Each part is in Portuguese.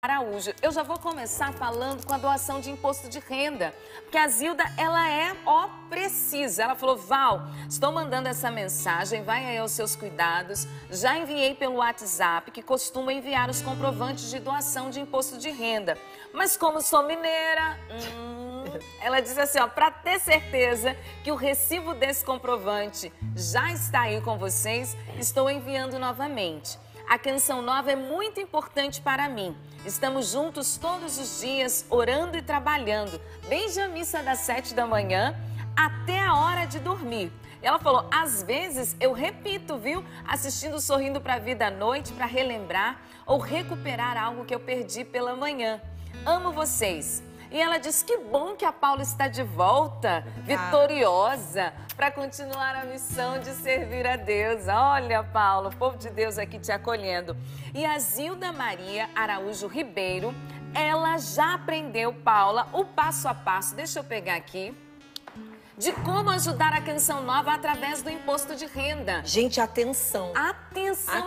Araújo. Eu já vou começar falando com a doação de imposto de renda, porque a Zilda, ela é, precisa. Ela falou, Val, estou mandando essa mensagem, vai aí aos seus cuidados. Já enviei pelo WhatsApp, que costuma enviar os comprovantes de doação de imposto de renda. Mas como sou mineira, ela diz assim, ó, para ter certeza que o recibo desse comprovante já está aí com vocês, estou enviando novamente. A Canção Nova é muito importante para mim. Estamos juntos todos os dias, orando e trabalhando, desde a missa das 7 da manhã até a hora de dormir. Ela falou, às vezes eu repito, viu? Assistindo Sorrindo para a Vida à noite para relembrar ou recuperar algo que eu perdi pela manhã. Amo vocês. E ela diz que bom que a Paula está de volta, vitoriosa, para continuar a missão de servir a Deus. Olha, Paula, o povo de Deus aqui te acolhendo. E a Zilda Maria Araújo Ribeiro, ela já aprendeu, Paula, o passo a passo, deixa eu pegar aqui, de como ajudar a Canção Nova através do imposto de renda. Gente, atenção. Atenção,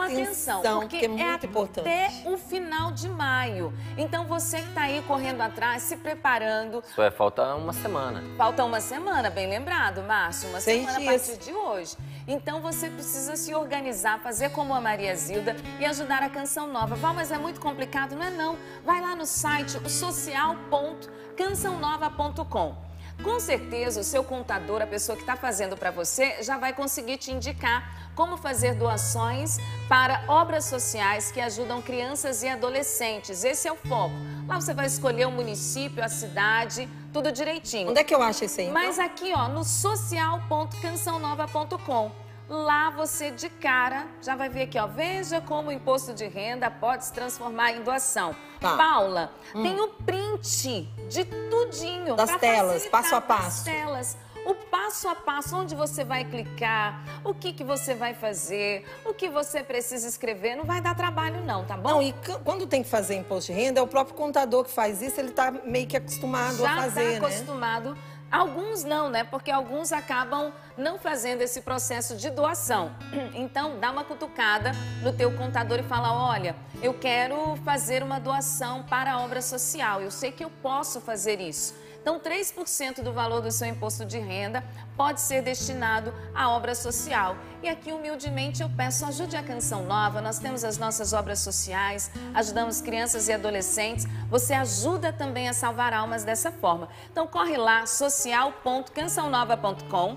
porque é muito importante. Até o final de maio. Então, você que está aí correndo atrás, se preparando. Só falta uma semana. Falta uma semana, bem lembrado, Márcio. Uma 6 semana dias. a partir de hoje. Então, você precisa se organizar, fazer como a Maria Zilda e ajudar a Canção Nova. Val, mas é muito complicado? Não é não. Vai lá no site, o social.cançãonova.com. Com certeza, o seu contador, a pessoa que está fazendo para você, já vai conseguir te indicar como fazer doações para obras sociais que ajudam crianças e adolescentes. Esse é o foco. Lá você vai escolher o município, a cidade, tudo direitinho. Onde é que eu acho isso aí? Então? Mas aqui, ó, no social.cançãonova.com. Lá você de cara já vai ver aqui, ó, veja como o imposto de renda pode se transformar em doação. Tá. Paula, tem o print de tudinho. Das telas, passo a passo. Das telas. O passo a passo, onde você vai clicar, o que você vai fazer, o que você precisa escrever, não vai dar trabalho não, tá bom? Não, e quando tem que fazer imposto de renda, é o próprio contador que faz isso, ele tá meio que acostumado a fazer, Já está acostumado. Alguns não, né? Porque alguns acabam não fazendo esse processo de doação. Então, dá uma cutucada no teu contador e fala, olha, eu quero fazer uma doação para a obra social, eu sei que eu posso fazer isso. Então, 3% do valor do seu imposto de renda pode ser destinado à obra social. E aqui, humildemente, eu peço, ajude a Canção Nova. Nós temos as nossas obras sociais, ajudamos crianças e adolescentes. Você ajuda também a salvar almas dessa forma. Então, corre lá, social.cançãonova.com,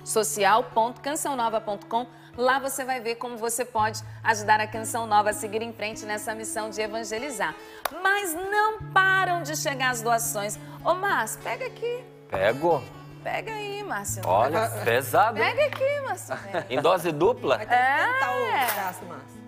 social.cançãonova.com. Lá você vai ver como você pode ajudar a Canção Nova a seguir em frente nessa missão de evangelizar. Mas não param de chegar as doações. Ô, Márcio, pega aqui. Pego. Pega aí, Márcio. Olha, pesado. Pega aqui, Márcio. Em dose dupla? Vai tentar o braço, Márcio.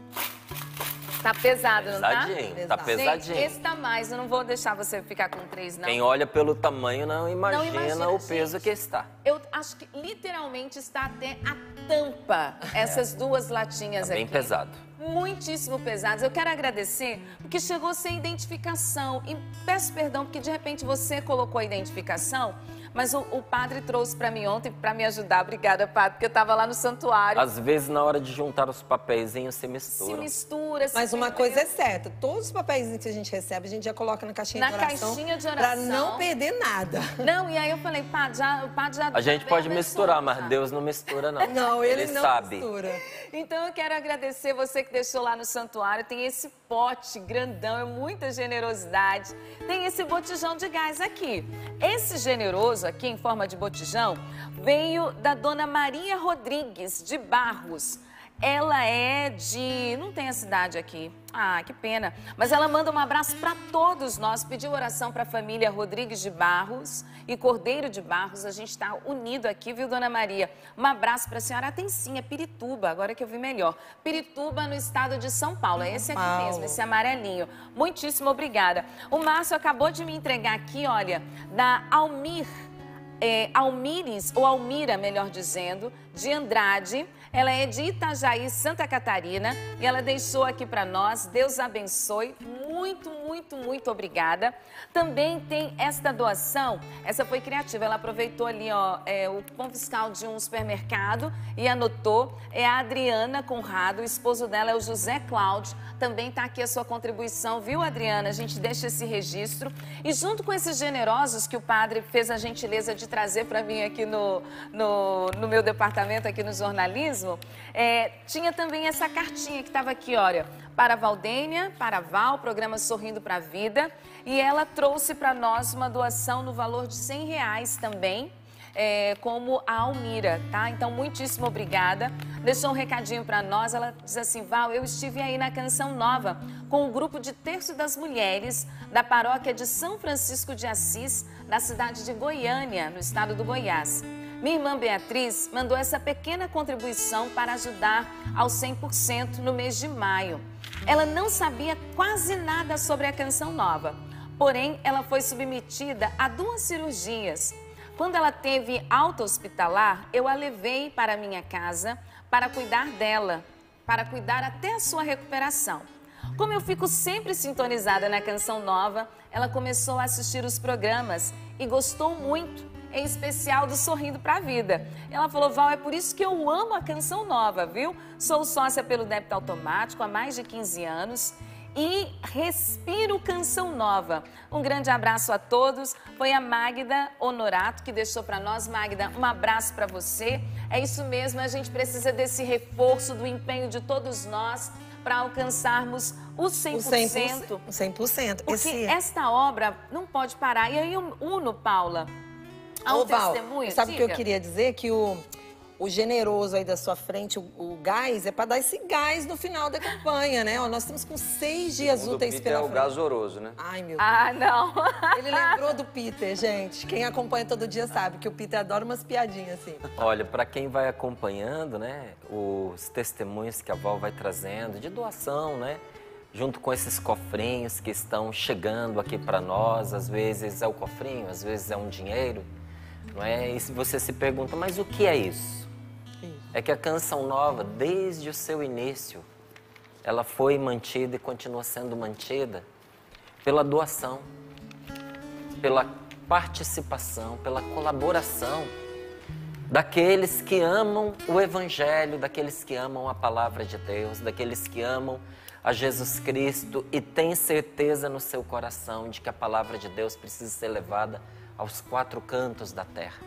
Tá pesado, não tá? Pesadinho, tá pesadinho. Gente, esse tá mais, eu não vou deixar você ficar com 3, não. Quem olha pelo tamanho não imagina o peso que está. Eu acho que literalmente está até a tampa, essas duas latinhas aqui. Bem pesado. Muitíssimo pesados. Eu quero agradecer porque chegou sem identificação e peço perdão porque de repente você colocou a identificação, mas o padre trouxe para mim ontem para me ajudar. Obrigada, padre, porque eu estava lá no santuário. Às vezes, na hora de juntar os papeizinhos, se mistura. Se mistura. Mas uma coisa é certa, todos os papéis que a gente recebe, a gente já coloca na caixinha de oração. Na caixinha de oração. Para não perder nada. Não, e aí eu falei, padre, o padre já... A gente pode misturar, mas Deus não mistura, não. Não, ele não sabe. mistura. Então eu quero agradecer você que deixou lá no santuário. Tem esse pote grandão, é muita generosidade. Tem esse botijão de gás aqui. Esse generoso aqui, em forma de botijão, veio da dona Maria Rodrigues, de Barros. Ela é de... não tem a cidade aqui. Ah, que pena. Mas ela manda um abraço para todos nós. Pediu oração para a família Rodrigues de Barros e Cordeiro de Barros. A gente está unido aqui, viu, dona Maria? Um abraço para a senhora. Tem sim, é Pirituba, agora que eu vi melhor. Pirituba, no estado de São Paulo. É esse aqui mesmo, esse amarelinho. Muitíssimo obrigada. O Márcio acabou de me entregar aqui, olha, da Almir Almires, ou Almira, melhor dizendo, de Andrade. Ela é de Itajaí, Santa Catarina, e ela deixou aqui para nós. Deus abençoe. Muito, muito, muito obrigada. Também tem esta doação, essa foi criativa, ela aproveitou ali o cupom fiscal de um supermercado e anotou. É a Adriana Conrado, o esposo dela é o José Cláudio. Também está aqui a sua contribuição, viu, Adriana? A gente deixa esse registro. E junto com esses generosos que o padre fez a gentileza de trazer para mim aqui no meu departamento, aqui no jornalismo, tinha também essa cartinha que estava aqui, olha, para a Valdênia, para a Val, programa Sorrindo para a Vida. E ela trouxe para nós uma doação no valor de R$100 também, como a Almira, tá? Então, muitíssimo obrigada. Deixou um recadinho para nós. Ela diz assim: Val, eu estive aí na Canção Nova com o grupo de Terço das Mulheres da paróquia de São Francisco de Assis, na cidade de Goiânia, no estado do Goiás. Minha irmã Beatriz mandou essa pequena contribuição para ajudar ao 100% no mês de maio. Ela não sabia quase nada sobre a Canção Nova, porém ela foi submetida a 2 cirurgias. Quando ela teve alta hospitalar, eu a levei para minha casa para cuidar dela, para cuidar até a sua recuperação. Como eu fico sempre sintonizada na Canção Nova, ela começou a assistir os programas e gostou muito, em especial do Sorrindo para a Vida. Ela falou: Val, é por isso que eu amo a Canção Nova, viu? Sou sócia pelo débito automático há mais de 15 anos e respiro Canção Nova. Um grande abraço a todos. Foi a Magda Honorato que deixou para nós. Magda, um abraço para você. É isso mesmo, a gente precisa desse reforço do empenho de todos nós para alcançarmos o 100%. 100%. Porque esta obra não pode parar. E aí eu uno, Paula, ao testemunho. Sabe o que eu queria dizer? Que o generoso aí da sua frente, o gás, é para dar esse gás no final da campanha, né? Ó, nós estamos com 6 dias úteis pela frente. É o gasoroso, né? Ai, meu Deus. Ah, não. Ele lembrou do Peter, gente. Quem acompanha todo dia sabe que o Peter adora umas piadinhas assim. Olha, para quem vai acompanhando, né, os testemunhos que a Val vai trazendo de doação, né? Junto com esses cofrinhos que estão chegando aqui para nós, às vezes é o cofrinho, às vezes é um dinheiro, não é? E se você se pergunta, mas o que é isso? É que a Canção Nova, desde o seu início, ela foi mantida e continua sendo mantida pela doação, pela participação, pela colaboração daqueles que amam o Evangelho, daqueles que amam a Palavra de Deus, daqueles que amam a Jesus Cristo e têm certeza no seu coração de que a Palavra de Deus precisa ser levada aos 4 cantos da terra.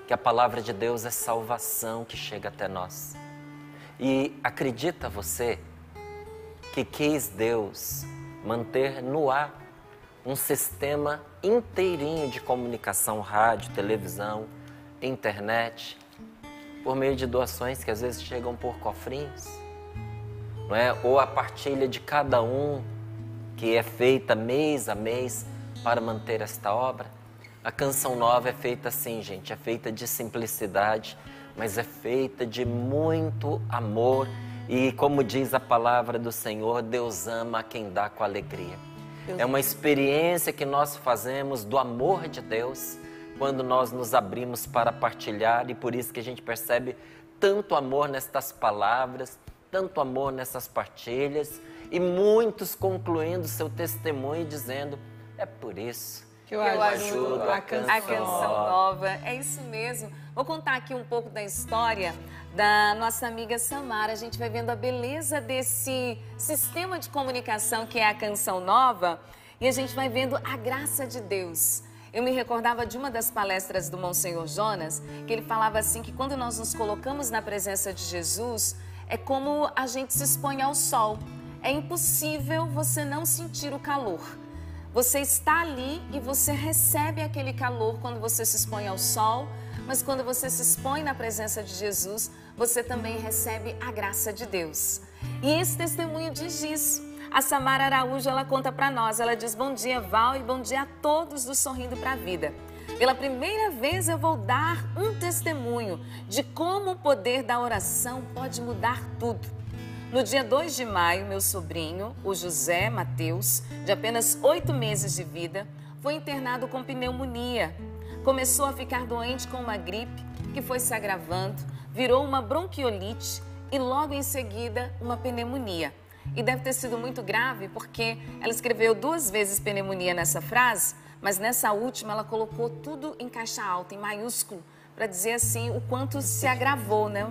Que a Palavra de Deus é salvação que chega até nós. E acredita você que quis Deus manter no ar um sistema inteirinho de comunicação, rádio, televisão, internet, por meio de doações que às vezes chegam por cofrinhos, não é? Ou a partilha de cada um, que é feita mês a mês para manter esta obra. A Canção Nova é feita assim, gente, é feita de simplicidade, mas é feita de muito amor. E como diz a palavra do Senhor, Deus ama a quem dá com alegria. É uma experiência que nós fazemos do amor de Deus quando nós nos abrimos para partilhar, e por isso que a gente percebe tanto amor nestas palavras, tanto amor nessas partilhas, e muitos concluindo seu testemunho dizendo: é por isso que eu ajudo a Canção Nova. É isso mesmo. Vou contar aqui um pouco da história da nossa amiga Samara. A gente vai vendo a beleza desse sistema de comunicação que é a Canção Nova e a gente vai vendo a graça de Deus. Eu me recordava de uma das palestras do Monsenhor Jonas, que ele falava assim que quando nós nos colocamos na presença de Jesus, é como a gente se expõe ao sol. É impossível você não sentir o calor. Você está ali e você recebe aquele calor quando você se expõe ao sol, mas quando você se expõe na presença de Jesus, você também recebe a graça de Deus. E esse testemunho diz isso. A Samara Araújo, ela conta para nós, ela diz: bom dia, Val, e bom dia a todos do Sorrindo para a Vida. Pela primeira vez eu vou dar um testemunho de como o poder da oração pode mudar tudo. No dia 2 de maio, meu sobrinho, o José Mateus, de apenas 8 meses de vida, foi internado com pneumonia. começou a ficar doente com uma gripe que foi se agravando, virou uma bronquiolite e logo em seguida uma pneumonia. E deve ter sido muito grave porque ela escreveu 2 vezes pneumonia nessa frase, mas nessa última ela colocou tudo em caixa alta, em maiúsculo, para dizer assim o quanto se agravou, né?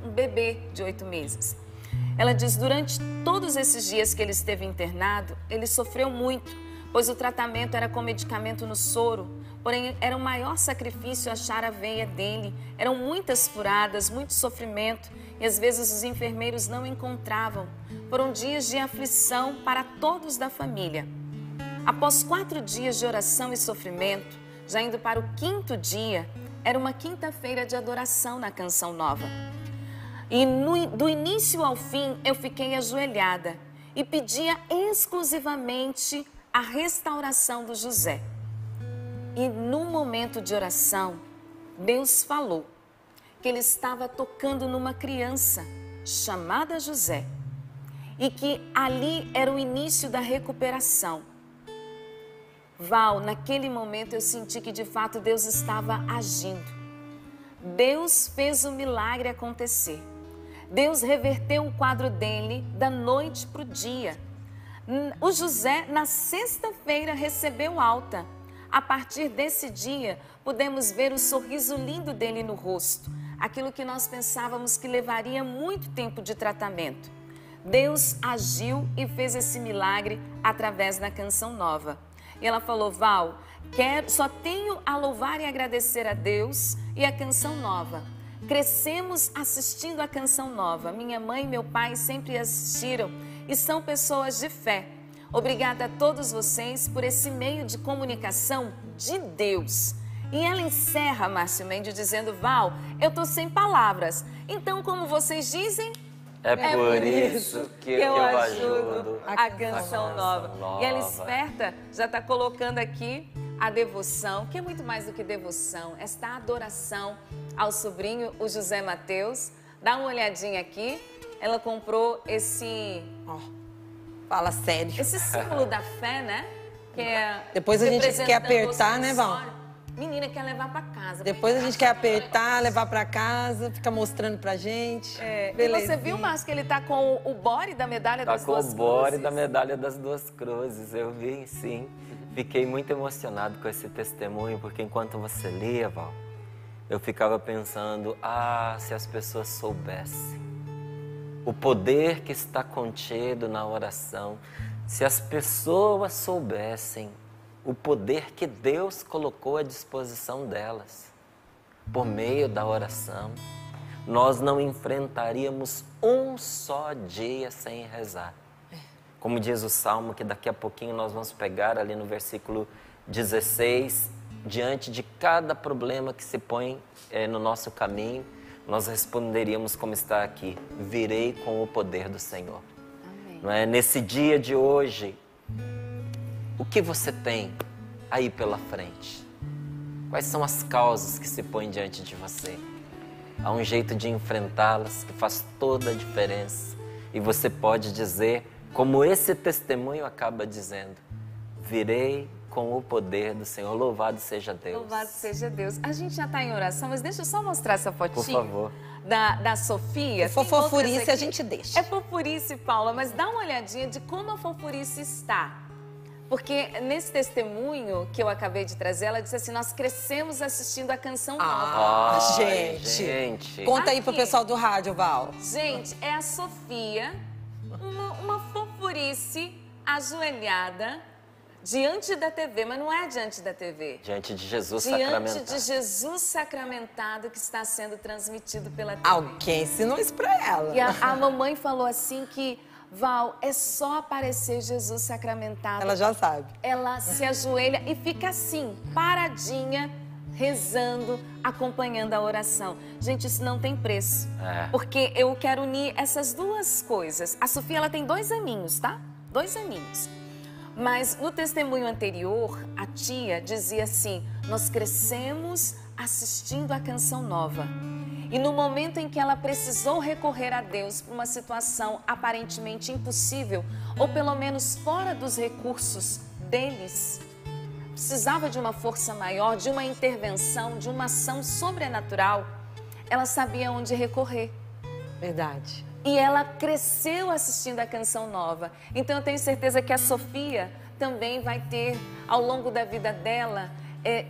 Um bebê de 8 meses. Ela diz, durante todos esses dias que ele esteve internado, ele sofreu muito, pois o tratamento era com medicamento no soro, porém era o maior sacrifício achar a veia dele. Eram muitas furadas, muito sofrimento e às vezes os enfermeiros não encontravam. Foram dias de aflição para todos da família. Após 4 dias de oração e sofrimento, já indo para o 5º dia, era uma quinta-feira de adoração na Canção Nova. E do início ao fim eu fiquei ajoelhada e pedia exclusivamente a restauração do José. E no momento de oração, Deus falou que ele estava tocando numa criança chamada José e que ali era o início da recuperação. Val, naquele momento eu senti que de fato Deus estava agindo. Deus fez o milagre acontecer. Deus reverteu o quadro dele da noite para o dia. O José, na sexta-feira, recebeu alta. A partir desse dia, pudemos ver o sorriso lindo dele no rosto. Aquilo que nós pensávamos que levaria muito tempo de tratamento. Deus agiu e fez esse milagre através da Canção Nova. E ela falou, Val, só tenho a louvar e agradecer a Deus e a Canção Nova. Crescemos assistindo a Canção Nova. Minha mãe e meu pai sempre assistiram e são pessoas de fé. Obrigada a todos vocês por esse meio de comunicação de Deus. E ela encerra, Márcio Mendes, dizendo, Val, eu tô sem palavras. Então, como vocês dizem... É por isso que eu ajudo a Canção Nova. E ela esperta, já está colocando aqui a devoção, que é muito mais do que devoção, esta adoração ao sobrinho, o José Mateus. Dá uma olhadinha aqui, ela comprou esse... Fala sério. Esse símbolo da fé, né? Que é depois a gente quer apertar, né, Val? Menina, quer levar pra casa. Depois a gente quer apertar, levar pra casa, fica mostrando pra gente. É. E você viu, Márcio, que ele tá com o bore da medalha das 2 cruzes? Tá com o bore da medalha das 2 cruzes, eu vi, sim. Fiquei muito emocionado com esse testemunho, porque enquanto você lia, Val, eu ficava pensando, se as pessoas soubessem o poder que está contido na oração, se as pessoas soubessem o poder que Deus colocou à disposição delas, por meio da oração, nós não enfrentaríamos um só dia sem rezar. Como diz o Salmo, que daqui a pouquinho nós vamos pegar ali no versículo 16, diante de cada problema que se põe no nosso caminho, nós responderíamos como está aqui, virei com o poder do Senhor. Amém. Não é? Nesse dia de hoje, o que você tem aí pela frente? Quais são as causas que se põem diante de você? Há um jeito de enfrentá-las que faz toda a diferença. E você pode dizer, como esse testemunho acaba dizendo, virei com o poder do Senhor. Louvado seja Deus. Louvado seja Deus. A gente já está em oração, mas deixa eu só mostrar essa fotinha. Por favor. Da Sofia. Fofurice a gente deixa. É fofurice, Paula, mas dá uma olhadinha de como a fofurice está. Porque nesse testemunho que eu acabei de trazer, ela disse assim, nós crescemos assistindo a Canção Nova. Gente. Conta aí pro pessoal do rádio, Val. Gente, é a Sofia, uma fofurice ajoelhada diante da TV, mas não é diante da TV. Diante de Jesus sacramentado. Diante de Jesus sacramentado que está sendo transmitido pela TV. Alguém ensinou isso pra ela. E a mamãe falou assim que, Val, é só aparecer Jesus sacramentado. Ela já sabe. Ela se ajoelha e fica assim, paradinha, rezando, acompanhando a oração. Gente, isso não tem preço. Porque eu quero unir essas 2 coisas. A Sofia, ela tem 2 aninhos, tá? 2 aninhos. Mas no testemunho anterior, a tia dizia assim, nós crescemos assistindo a Canção Nova. E no momento em que ela precisou recorrer a Deus para uma situação aparentemente impossível, ou pelo menos fora dos recursos deles, precisava de uma força maior, de uma intervenção, de uma ação sobrenatural, ela sabia onde recorrer. Verdade. E ela cresceu assistindo a Canção Nova. Então eu tenho certeza que a Sofia também vai ter, ao longo da vida dela,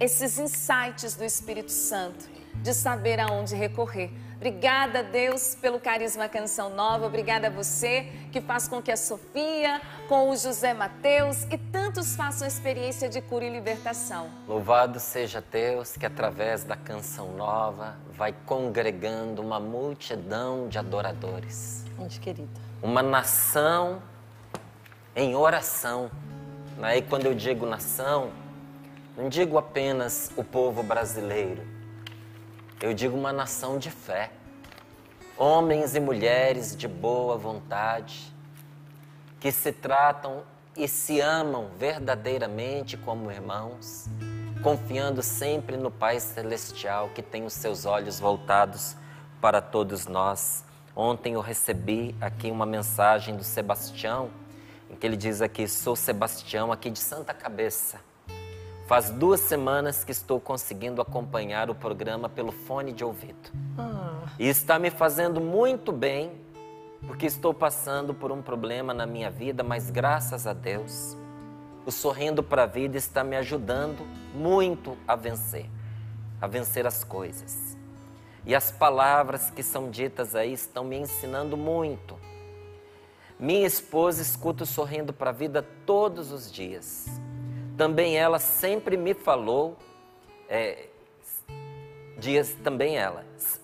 esses insights do Espírito Santo, de saber aonde recorrer. Obrigada, Deus, pelo Carisma Canção Nova. Obrigada a você que faz com que a Sofia, com o José Mateus e tantos façam a experiência de cura e libertação. Louvado seja Deus que através da Canção Nova vai congregando uma multidão de adoradores. Onde, querida? Uma nação em oração. E quando eu digo nação, não digo apenas o povo brasileiro. Eu digo uma nação de fé, homens e mulheres de boa vontade, que se tratam e se amam verdadeiramente como irmãos, confiando sempre no Pai Celestial que tem os seus olhos voltados para todos nós. Ontem eu recebi aqui uma mensagem do Sebastião, em que ele diz aqui: sou Sebastião aqui de Santa Cabeça. Faz 2 semanas que estou conseguindo acompanhar o programa pelo fone de ouvido. E está me fazendo muito bem, porque estou passando por um problema na minha vida, mas graças a Deus, o Sorrindo para a Vida está me ajudando muito a vencer as coisas. E as palavras que são ditas aí estão me ensinando muito. Minha esposa escuta o Sorrindo para a Vida todos os dias. Também ela sempre me falou,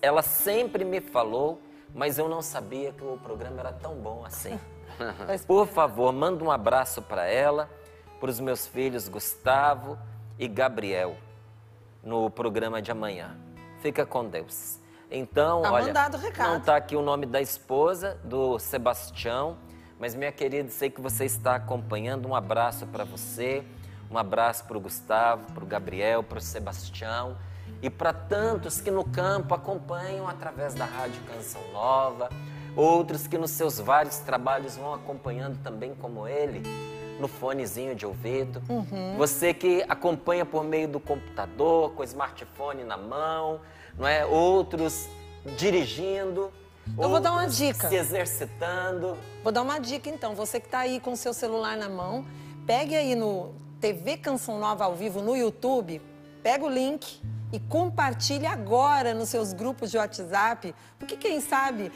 ela sempre me falou, mas eu não sabia que o programa era tão bom assim. Por favor, manda um abraço para ela, para os meus filhos Gustavo e Gabriel, no programa de amanhã. Fica com Deus. Então, olha, mandado o recado. Não está aqui o nome da esposa, do Sebastião, mas minha querida, sei que você está acompanhando. Um abraço para você. Um abraço para o Gustavo, para o Gabriel, para o Sebastião e para tantos que no campo acompanham através da Rádio Canção Nova, outros que nos seus vários trabalhos vão acompanhando também como ele, no fonezinho de ouvido. Você que acompanha por meio do computador, com o smartphone na mão, não é? Outros dirigindo. Eu vou dar uma dica. Se exercitando. Vou dar uma dica então. Você que está aí com o seu celular na mão, pegue aí no TV Canção Nova ao vivo no YouTube, pega o link e compartilhe agora nos seus grupos de WhatsApp, porque quem sabe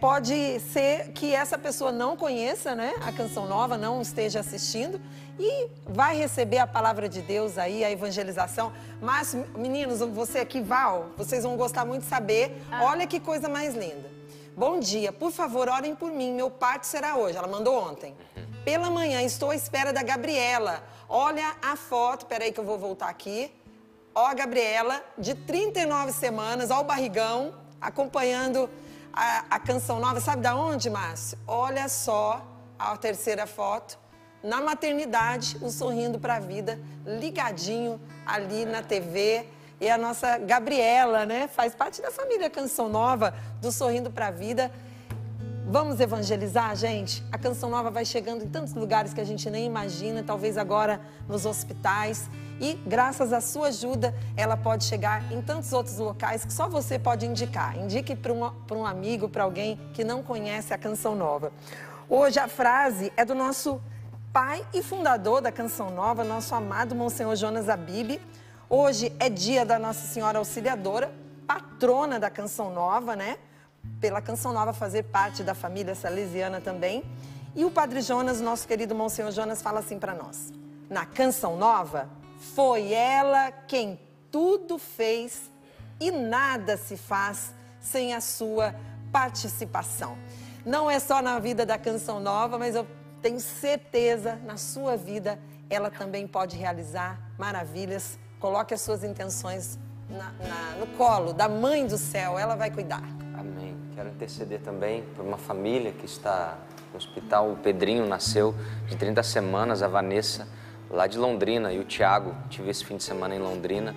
pode ser que essa pessoa não conheça, né, a Canção Nova, não esteja assistindo e vai receber a palavra de Deus aí, a evangelização. Mas, meninos, você aqui, Val, vocês vão gostar muito de saber. Olha que coisa mais linda. Bom dia, por favor, orem por mim, meu parto será hoje. Ela mandou ontem. Pela manhã, estou à espera da Gabriela. Olha a foto, peraí que eu vou voltar aqui. Ó a Gabriela, de 39 semanas, ó o barrigão, acompanhando a Canção Nova. Sabe da onde, Márcio? Olha só a terceira foto. Na maternidade, o Sorrindo para a Vida, ligadinho ali na TV. E a nossa Gabriela, né? Faz parte da família Canção Nova, do Sorrindo para a Vida. Vamos evangelizar, gente? A Canção Nova vai chegando em tantos lugares que a gente nem imagina, talvez agora nos hospitais. E graças à sua ajuda, ela pode chegar em tantos outros locais que só você pode indicar. Indique para um amigo, para alguém que não conhece a Canção Nova. Hoje a frase é do nosso pai e fundador da Canção Nova, nosso amado Monsenhor Jonas Abib. Hoje é dia da Nossa Senhora Auxiliadora, patrona da Canção Nova, né? Pela Canção Nova fazer parte da família salesiana também. E o Padre Jonas, nosso querido Monsenhor Jonas, fala assim para nós. Na Canção Nova, foi ela quem tudo fez e nada se faz sem a sua participação. Não é só na vida da Canção Nova, mas eu tenho certeza, na sua vida, ela também pode realizar maravilhas. Coloque as suas intenções no colo da Mãe do Céu, ela vai cuidar. Amém. Quero interceder também por uma família que está no hospital. O Pedrinho nasceu de 30 semanas, a Vanessa, lá de Londrina, e o Tiago. Tive esse fim de semana em Londrina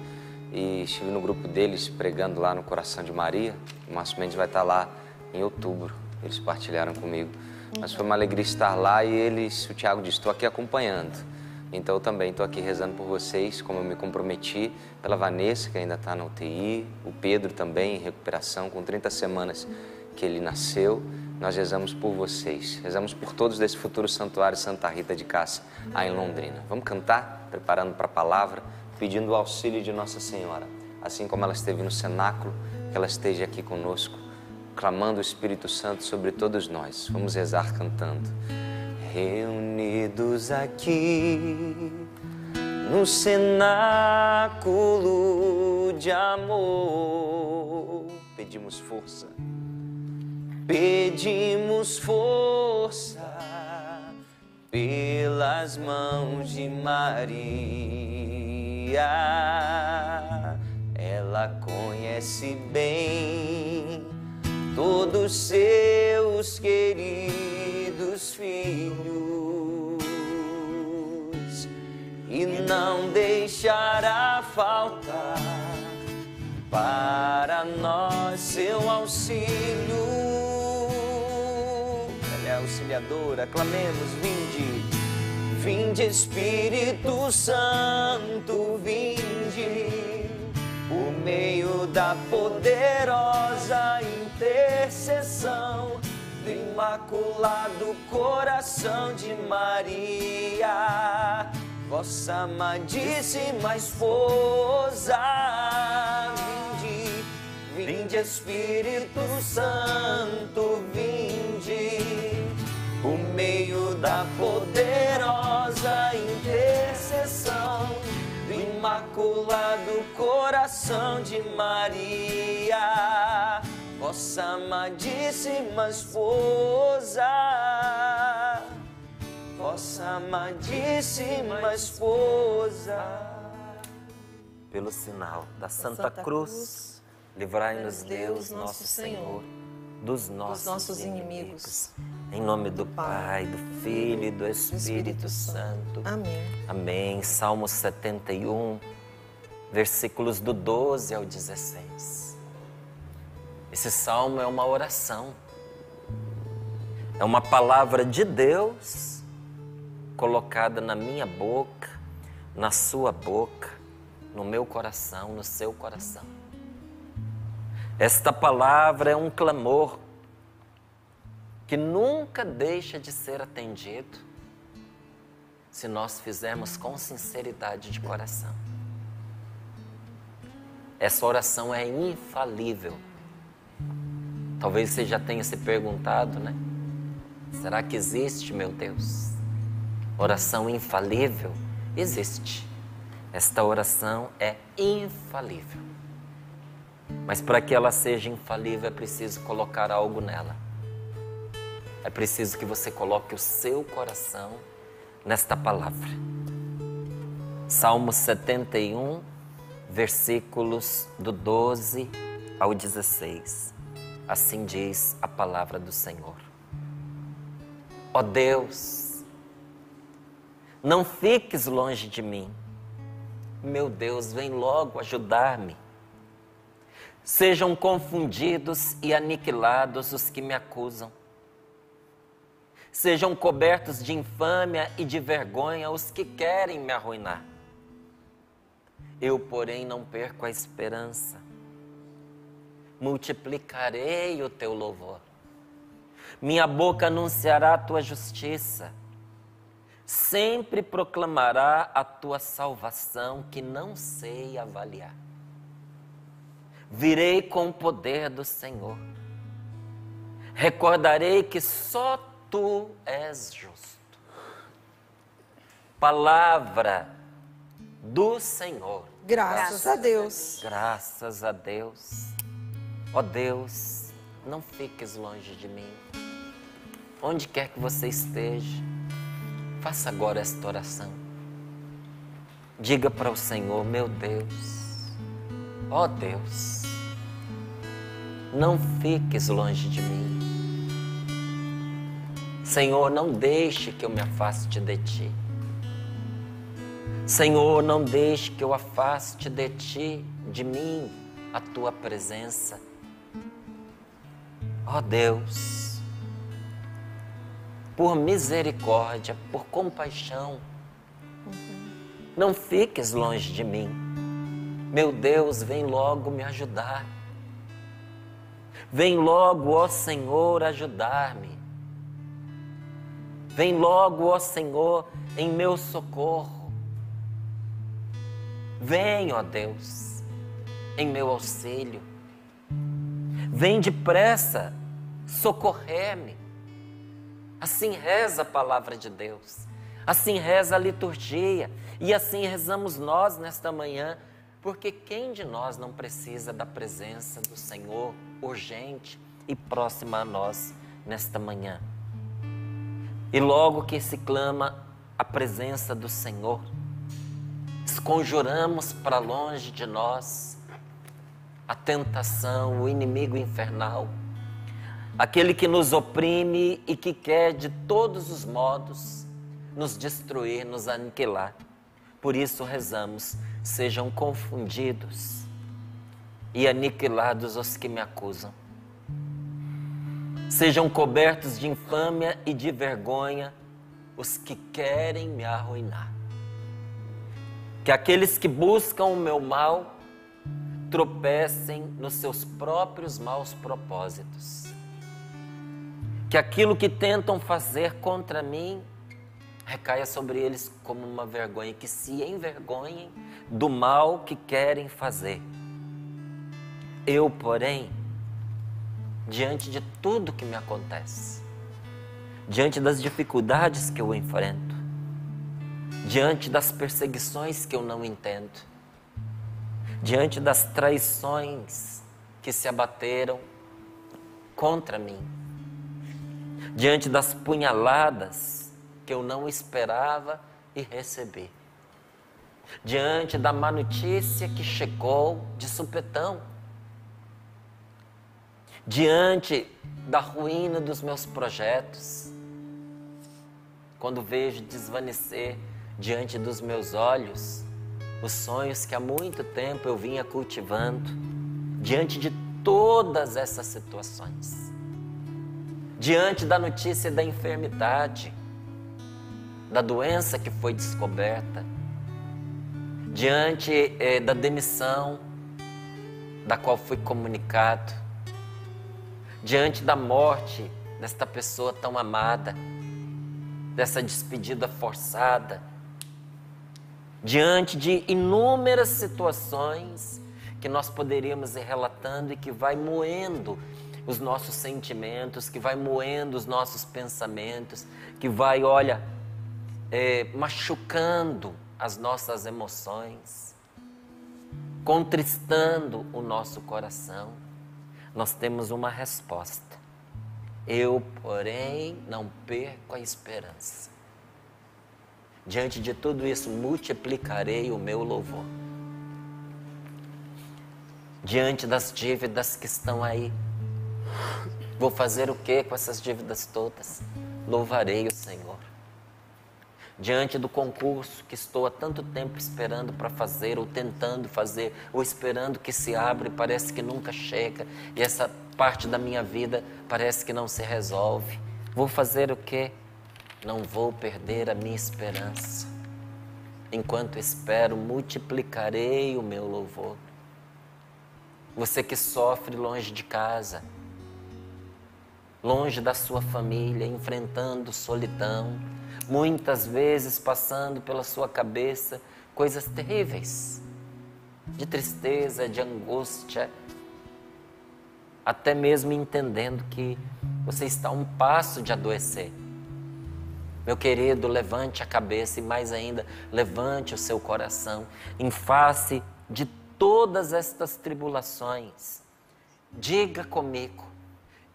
e estive no grupo deles pregando lá no Coração de Maria. O Márcio Mendes vai estar lá em outubro. Eles partilharam comigo. Mas foi uma alegria estar lá e o Tiago disse, estou aqui acompanhando. Então eu também estou aqui rezando por vocês, como eu me comprometi, pela Vanessa, que ainda está na UTI, o Pedro também em recuperação, com 30 semanas que ele nasceu. Nós rezamos por vocês, rezamos por todos desse futuro santuário Santa Rita de Cássia, aí em Londrina. Vamos cantar, preparando para a palavra, pedindo o auxílio de Nossa Senhora. Assim como ela esteve no cenáculo, que ela esteja aqui conosco, clamando o Espírito Santo sobre todos nós. Vamos rezar cantando. Reunidos aqui no cenáculo de amor, pedimos força. Pedimos força pelas mãos de Maria. Ela conhece bem todos seus queridos filhos e não deixará faltar para nós seu auxílio. Ela é auxiliadora, clamemos, vinde, vinde Espírito Santo, vinde, por meio da poderosa intercessão do Imaculado Coração de Maria, vossa amadíssima esposa. Vinde, vinde Espírito Santo, vinde, por meio da poderosa intercessão do Imaculado Coração de Maria, vossa amadíssima esposa, vossa amadíssima esposa. Pelo sinal da Santa Cruz, livrai-nos Deus, nosso Senhor, dos nossos inimigos. Em nome do Pai, do Filho e do Espírito Santo. Amém. Amém. Salmo 71, versículos do 12 ao 16. Esse salmo é uma oração. É uma palavra de Deus colocada na minha boca, na sua boca, no meu coração, no seu coração. Esta palavra é um clamor que nunca deixa de ser atendido se nós fizermos com sinceridade de coração. Essa oração é infalível. Talvez você já tenha se perguntado, né? Será que existe, meu Deus? Oração infalível? Existe. Esta oração é infalível. Mas para que ela seja infalível é preciso colocar algo nela. É preciso que você coloque o seu coração nesta palavra. Salmo 71, versículos do 12 ao 16. Assim diz a palavra do Senhor. Ó Deus, não fiques longe de mim. Meu Deus, vem logo ajudar-me. Sejam confundidos e aniquilados os que me acusam. Sejam cobertos de infâmia e de vergonha os que querem me arruinar. Eu, porém, não perco a esperança. Multiplicarei o teu louvor. Minha boca anunciará a tua justiça. Sempre proclamará a tua salvação que não sei avaliar. Virei com o poder do Senhor. Recordarei que só tu és justo. Palavra do Senhor. Graças a Deus. Graças a Deus. Ó Deus, não fiques longe de mim. Onde quer que você esteja, faça agora esta oração. Diga para o Senhor, meu Deus, ó Deus, não fiques longe de mim. Senhor, não deixe que eu me afaste de ti. Senhor, não deixe que eu afaste de ti, de mim, a tua presença. Ó Deus, por misericórdia, por compaixão, Não fiques longe de mim. Meu Deus, vem logo me ajudar. Vem logo, ó Senhor, ajudar-me. Vem logo, ó Senhor, em meu socorro. Vem, ó Deus, em meu auxílio. Vem depressa socorrer-me. Assim reza a palavra de Deus. Assim reza a liturgia. E assim rezamos nós nesta manhã. Porque quem de nós não precisa da presença do Senhor urgente e próxima a nós nesta manhã? E logo que se clama a presença do Senhor, esconjuramos para longe de nós a tentação, o inimigo infernal, aquele que nos oprime e que quer de todos os modos nos destruir, nos aniquilar. Por isso rezamos: sejam confundidos e aniquilados os que me acusam. Sejam cobertos de infâmia e de vergonha os que querem me arruinar. Que aqueles que buscam o meu mal tropecem nos seus próprios maus propósitos. Que aquilo que tentam fazer contra mim recaia sobre eles como uma vergonha, que se envergonhem do mal que querem fazer. Eu, porém, diante de tudo que me acontece, diante das dificuldades que eu enfrento, diante das perseguições que eu não entendo, diante das traições que se abateram contra mim, diante das punhaladas que eu não esperava e recebi, diante da má notícia que chegou de supetão, diante da ruína dos meus projetos, quando vejo desvanecer diante dos meus olhos os sonhos que há muito tempo eu vinha cultivando, diante de todas essas situações, diante da notícia da enfermidade, da doença que foi descoberta, diante da demissão da qual fui comunicado, diante da morte desta pessoa tão amada, dessa despedida forçada, diante de inúmeras situações que nós poderíamos ir relatando e que vai moendo os nossos sentimentos, que vai moendo os nossos pensamentos, que vai, machucando as nossas emoções, contristando o nosso coração. Nós temos uma resposta. Eu, porém, não perco a esperança. Diante de tudo isso, multiplicarei o meu louvor. Diante das dívidas que estão aí, vou fazer o que com essas dívidas todas? Louvarei o Senhor. Diante do concurso que estou há tanto tempo esperando para fazer, ou tentando fazer, ou esperando que se abra e parece que nunca chega, e essa parte da minha vida parece que não se resolve, vou fazer o quê? Não vou perder a minha esperança. Enquanto espero, multiplicarei o meu louvor. Você que sofre longe de casa, longe da sua família, enfrentando solidão, muitas vezes passando pela sua cabeça coisas terríveis, de tristeza, de angústia, até mesmo entendendo que você está a um passo de adoecer. Meu querido, levante a cabeça e mais ainda, levante o seu coração em face de todas estas tribulações. Diga comigo: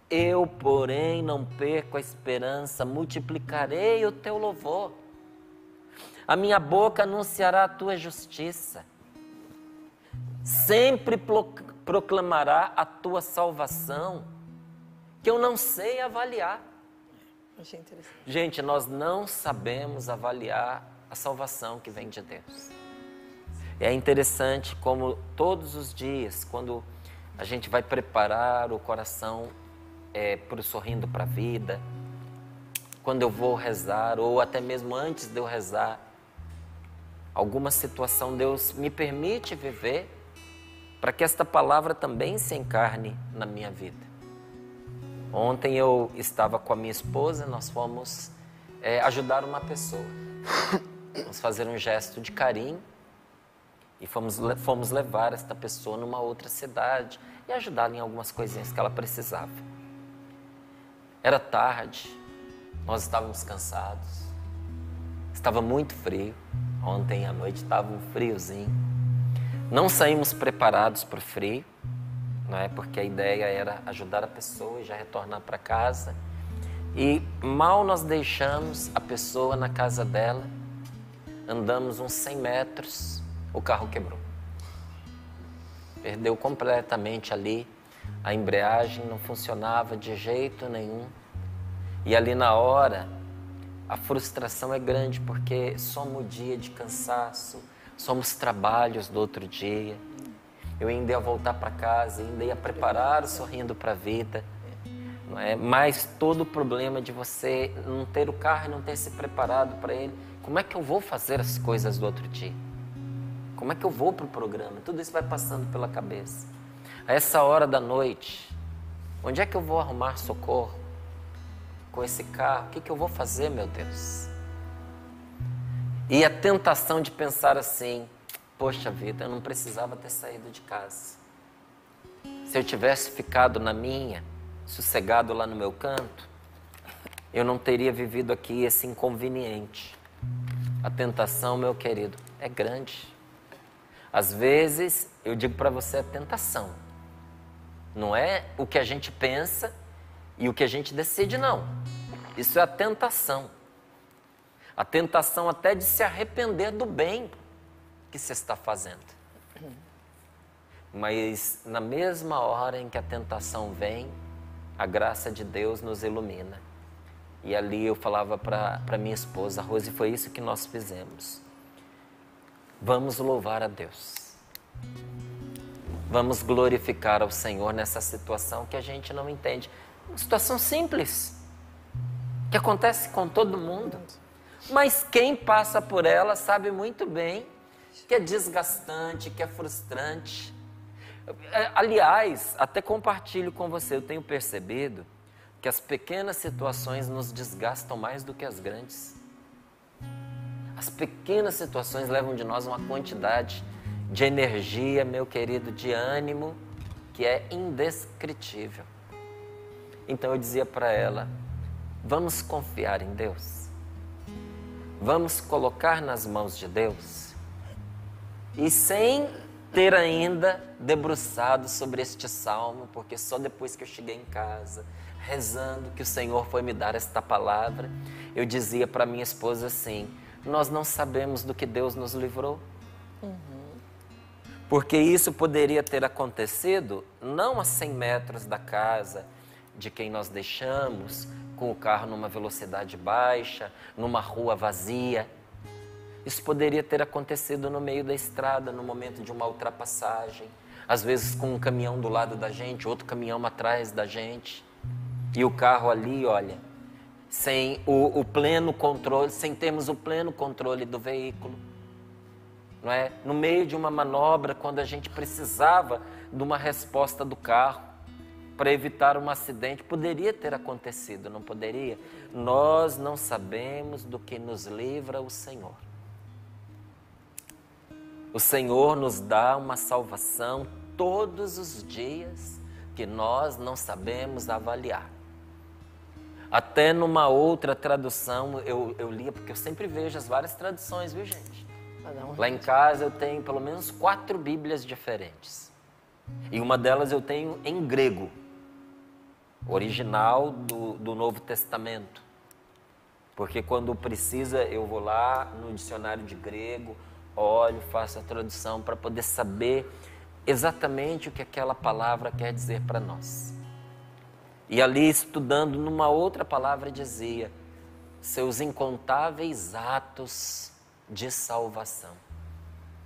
eu, porém, não perco a esperança, multiplicarei o teu louvor. A minha boca anunciará a tua justiça. Sempre proclamará a tua salvação, que eu não sei avaliar. Achei interessante. Gente, nós não sabemos avaliar a salvação que vem de Deus. É interessante como todos os dias, quando a gente vai preparar o coração para o Sorrindo para a Vida, quando eu vou rezar, ou até mesmo antes de eu rezar, alguma situação Deus me permite viver para que esta palavra também se encarne na minha vida. Ontem eu estava com a minha esposa, nós fomos ajudar uma pessoa. Vamos fazer um gesto de carinho e fomos levar esta pessoa numa outra cidade e ajudá-la em algumas coisinhas que ela precisava. Era tarde, nós estávamos cansados, estava muito frio. Ontem à noite estava um friozinho. Não saímos preparados para o frio, não é? Porque a ideia era ajudar a pessoa e já retornar para casa. E mal nós deixamos a pessoa na casa dela, andamos uns 100 metros, o carro quebrou. Perdeu completamente ali, a embreagem não funcionava de jeito nenhum. E ali na hora, a frustração é grande, porque somos dia de cansaço, somos trabalhos do outro dia. Eu ainda ia voltar para casa, ainda ia preparar o Sorrindo para a Vida. Não é? Mas todo o problema de você não ter o carro e não ter se preparado para ele. Como é que eu vou fazer as coisas do outro dia? Como é que eu vou para o programa? Tudo isso vai passando pela cabeça. A essa hora da noite, onde é que eu vou arrumar socorro com esse carro? O que eu vou fazer, meu Deus? E a tentação de pensar assim, poxa vida, eu não precisava ter saído de casa. Se eu tivesse ficado na minha, sossegado lá no meu canto, eu não teria vivido aqui esse inconveniente. A tentação, meu querido, é grande. Às vezes, eu digo para você, é tentação. Não é o que a gente pensa e o que a gente decide, não. Isso é a tentação. A tentação até de se arrepender do bem que você está fazendo. Mas na mesma hora em que a tentação vem, a graça de Deus nos ilumina. E ali eu falava para minha esposa, Rose, foi isso que nós fizemos. Vamos louvar a Deus. Vamos glorificar ao Senhor nessa situação que a gente não entende. Uma situação simples, que acontece com todo mundo. Mas quem passa por ela sabe muito bem que é desgastante, que é frustrante. Aliás, até compartilho com você, eu tenho percebido que as pequenas situações nos desgastam mais do que as grandes. As pequenas situações levam de nós uma quantidade de energia, meu querido, de ânimo, que é indescritível. Então eu dizia para ela, vamos confiar em Deus. Vamos colocar nas mãos de Deus. E sem ter ainda debruçado sobre este salmo, porque só depois que eu cheguei em casa, rezando que o Senhor foi me dar esta palavra, eu dizia para minha esposa assim, nós não sabemos do que Deus nos livrou. Porque isso poderia ter acontecido não a 100 metros da casa de quem nós deixamos, com o carro numa velocidade baixa, numa rua vazia. Isso poderia ter acontecido no meio da estrada, no momento de uma ultrapassagem. Às vezes com um caminhão do lado da gente, outro caminhão atrás da gente. E o carro ali, olha, sem o pleno controle, sem termos o pleno controle do veículo. Não é? No meio de uma manobra, quando a gente precisava de uma resposta do carro para evitar um acidente, poderia ter acontecido, não poderia? Nós não sabemos do que nos livra o Senhor. O Senhor nos dá uma salvação todos os dias que nós não sabemos avaliar. Até numa outra tradução, eu lia, porque eu sempre vejo as várias traduções, viu, gente? Lá em casa eu tenho pelo menos 4 Bíblias diferentes. E uma delas eu tenho em grego, original do Novo Testamento. Porque quando precisa eu vou lá no dicionário de grego, olho, faço a tradução para poder saber exatamente o que aquela palavra quer dizer para nós. E ali estudando numa outra palavra dizia, seus incontáveis atos de salvação.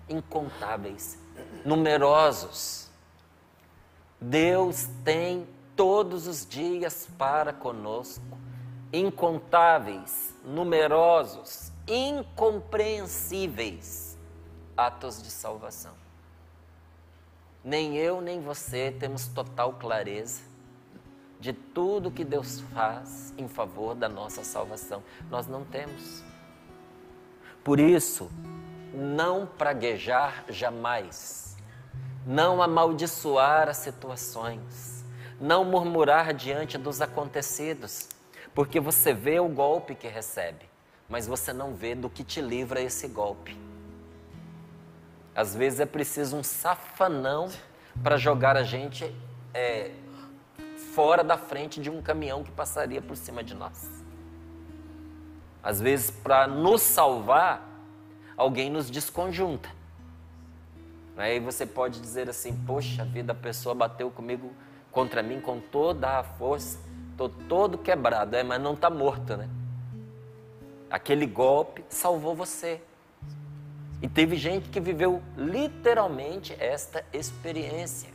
Incontáveis, numerosos. Deus tem todos os dias para conosco, incontáveis, numerosos, incompreensíveis atos de salvação. Nem eu, nem você temos total clareza de tudo que Deus faz em favor da nossa salvação. Nós não temos. Por isso, não praguejar jamais, não amaldiçoar as situações, não murmurar diante dos acontecidos, porque você vê o golpe que recebe, mas você não vê do que te livra esse golpe. Às vezes é preciso um safanão para jogar a gente fora da frente de um caminhão que passaria por cima de nós. Às vezes, para nos salvar, alguém nos desconjunta. Aí você pode dizer assim, poxa vida, a pessoa bateu comigo, contra mim com toda a força, estou todo quebrado, mas não está morto, né? Aquele golpe salvou você. E teve gente que viveu literalmente esta experiência.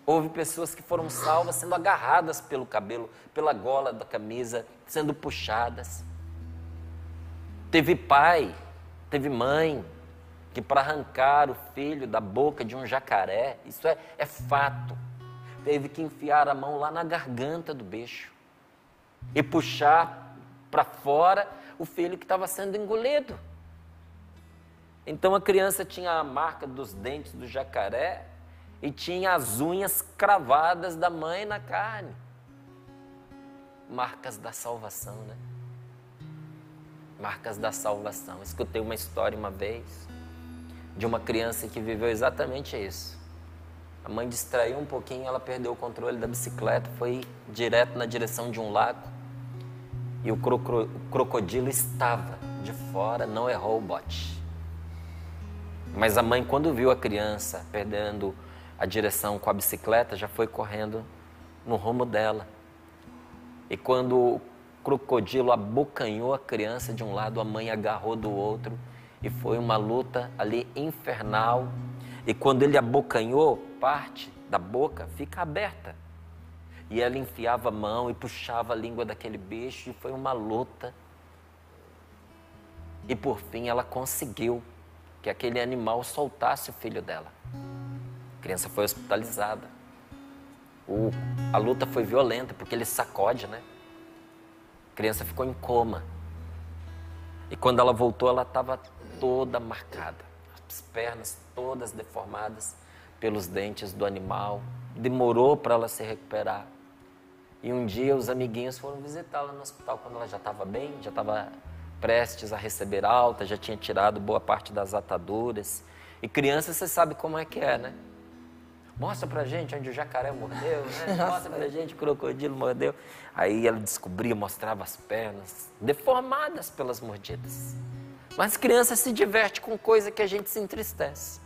Houve pessoas que foram salvas sendo agarradas pelo cabelo, pela gola da camisa, sendo puxadas. Teve pai, teve mãe, que para arrancar o filho da boca de um jacaré, isso é fato, teve que enfiar a mão lá na garganta do bicho e puxar para fora o filho que estava sendo engolido. Então a criança tinha a marca dos dentes do jacaré e tinha as unhas cravadas da mãe na carne. Marcas da salvação, né? Marcas da salvação. Escutei uma história uma vez de uma criança que viveu exatamente isso. A mãe distraiu um pouquinho, ela perdeu o controle da bicicleta, foi direto na direção de um lago e o crocodilo estava de fora, não errou o bote. Mas a mãe, quando viu a criança perdendo a direção com a bicicleta, já foi correndo no rumo dela. E quando o crocodilo abocanhou a criança de um lado, a mãe agarrou do outro. E foi uma luta ali infernal. E quando ele abocanhou, parte da boca fica aberta. E ela enfiava a mão e puxava a língua daquele bicho. E foi uma luta. E por fim ela conseguiu que aquele animal soltasse o filho dela. A criança foi hospitalizada. A luta foi violenta, porque ele sacode, né? A criança ficou em coma. E quando ela voltou, ela estava toda marcada. As pernas todas deformadas pelos dentes do animal. Demorou para ela se recuperar. E um dia os amiguinhos foram visitá-la no hospital, quando ela já estava bem, já estava prestes a receber alta, já tinha tirado boa parte das ataduras. E criança, você sabe como é que é, né? Mostra pra gente onde o jacaré mordeu, né? Mostra pra gente o crocodilo mordeu. Aí ela descobria, mostrava as pernas, deformadas pelas mordidas. Mas criança se diverte com coisa que a gente se entristece.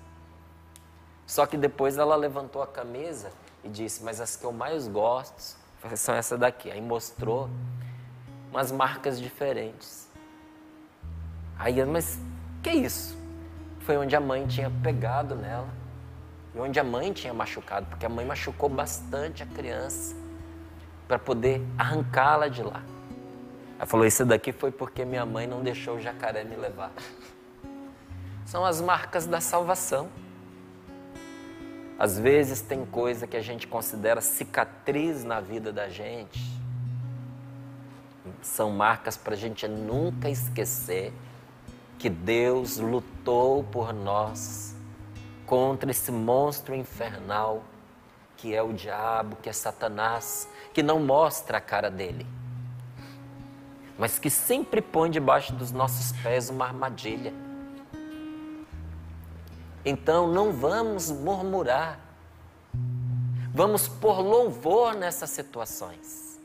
Só que depois ela levantou a camisa e disse, mas as que eu mais gosto são essa daqui. Aí mostrou umas marcas diferentes. Aí, mas que isso? Foi onde a mãe tinha pegado nela e onde a mãe tinha machucado, porque a mãe machucou bastante a criança para poder arrancá-la de lá. Ela falou, isso daqui foi porque minha mãe não deixou o jacaré me levar. São as marcas da salvação. Às vezes tem coisa que a gente considera cicatriz na vida da gente. São marcas para a gente nunca esquecer que Deus lutou por nós contra esse monstro infernal que é o diabo, que é Satanás, que não mostra a cara dele, mas que sempre põe debaixo dos nossos pés uma armadilha. Então não vamos murmurar, vamos pôr louvor nessas situações.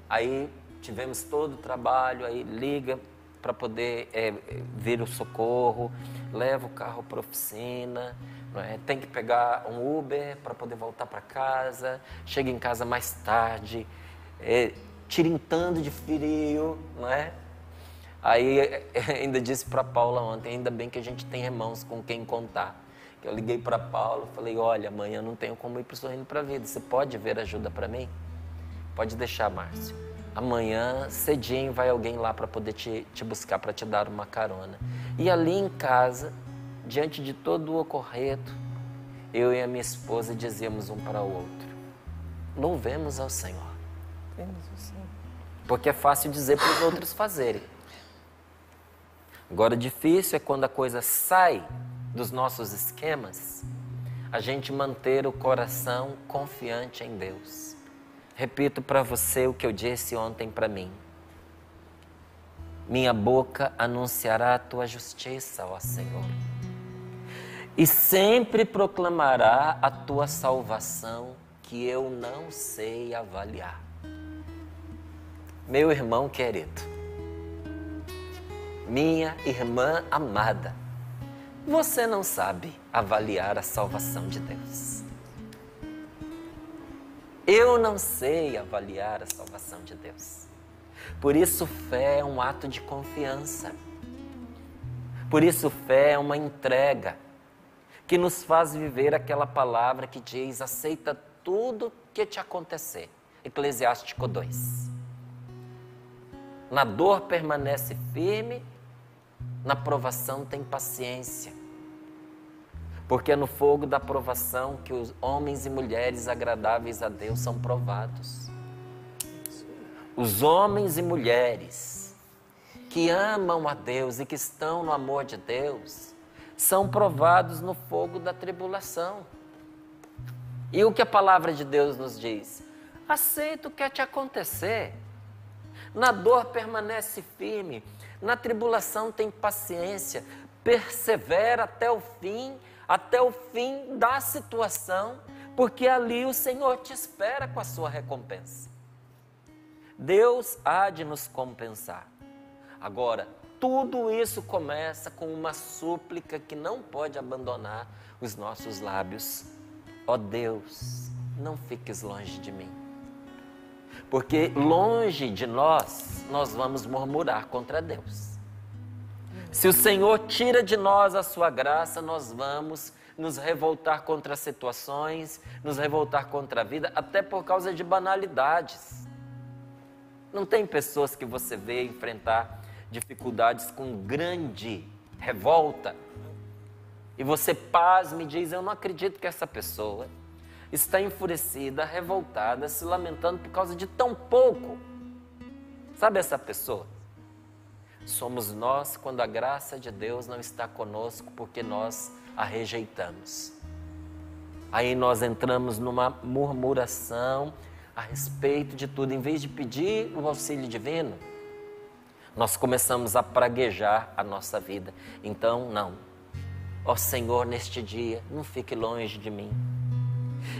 Aí tivemos todo o trabalho, aí liga para poder vir o socorro, leva o carro para a oficina, não é? Tem que pegar um Uber para poder voltar para casa, chega em casa mais tarde, tirintando de frio, não é? Aí ainda disse para Paula ontem, ainda bem que a gente tem irmãos com quem contar. Eu liguei para Paula, falei, olha, amanhã não tenho como ir para o Sorrindo para a Vida, você pode ver ajuda para mim? Pode deixar, Márcio. Amanhã, cedinho, vai alguém lá para poder te buscar, para te dar uma carona. E ali em casa, diante de todo o ocorrido, eu e a minha esposa dizíamos um para o outro: louvemos ao Senhor. Porque é fácil dizer para os outros fazerem. Agora, difícil é quando a coisa sai dos nossos esquemas, a gente manter o coração confiante em Deus. Repito para você o que eu disse ontem para mim. Minha boca anunciará a tua justiça, ó Senhor, e sempre proclamará a tua salvação, que eu não sei avaliar. Meu irmão querido, minha irmã amada, você não sabe avaliar a salvação de Deus. Eu não sei avaliar a salvação de Deus. Por isso, fé é um ato de confiança. Por isso, fé é uma entrega que nos faz viver aquela palavra que diz: aceita tudo que te acontecer. Eclesiástico 2. Na dor permanece firme, na provação tem paciência. Porque é no fogo da provação que os homens e mulheres agradáveis a Deus são provados. Os homens e mulheres que amam a Deus e que estão no amor de Deus são provados no fogo da tribulação. E o que a palavra de Deus nos diz? Aceita o que te acontecer. Na dor permanece firme, na tribulação tem paciência, persevera até o fim da situação, porque ali o Senhor te espera com a sua recompensa. Deus há de nos compensar. Agora, tudo isso começa com uma súplica que não pode abandonar os nossos lábios. Ó Deus, não fiques longe de mim. Porque longe de nós vamos murmurar contra Deus. Se o Senhor tira de nós a sua graça, nós vamos nos revoltar contra as situações, nos revoltar contra a vida, até por causa de banalidades. Não tem pessoas que você vê enfrentar dificuldades com grande revolta, e você pasma e diz: eu não acredito que essa pessoa está enfurecida, revoltada, se lamentando por causa de tão pouco. Sabe essa pessoa? Somos nós quando a graça de Deus não está conosco, porque nós a rejeitamos. Aí nós entramos numa murmuração a respeito de tudo. Em vez de pedir o auxílio divino, nós começamos a praguejar a nossa vida. Então, não. Ó Senhor, neste dia, não fique longe de mim.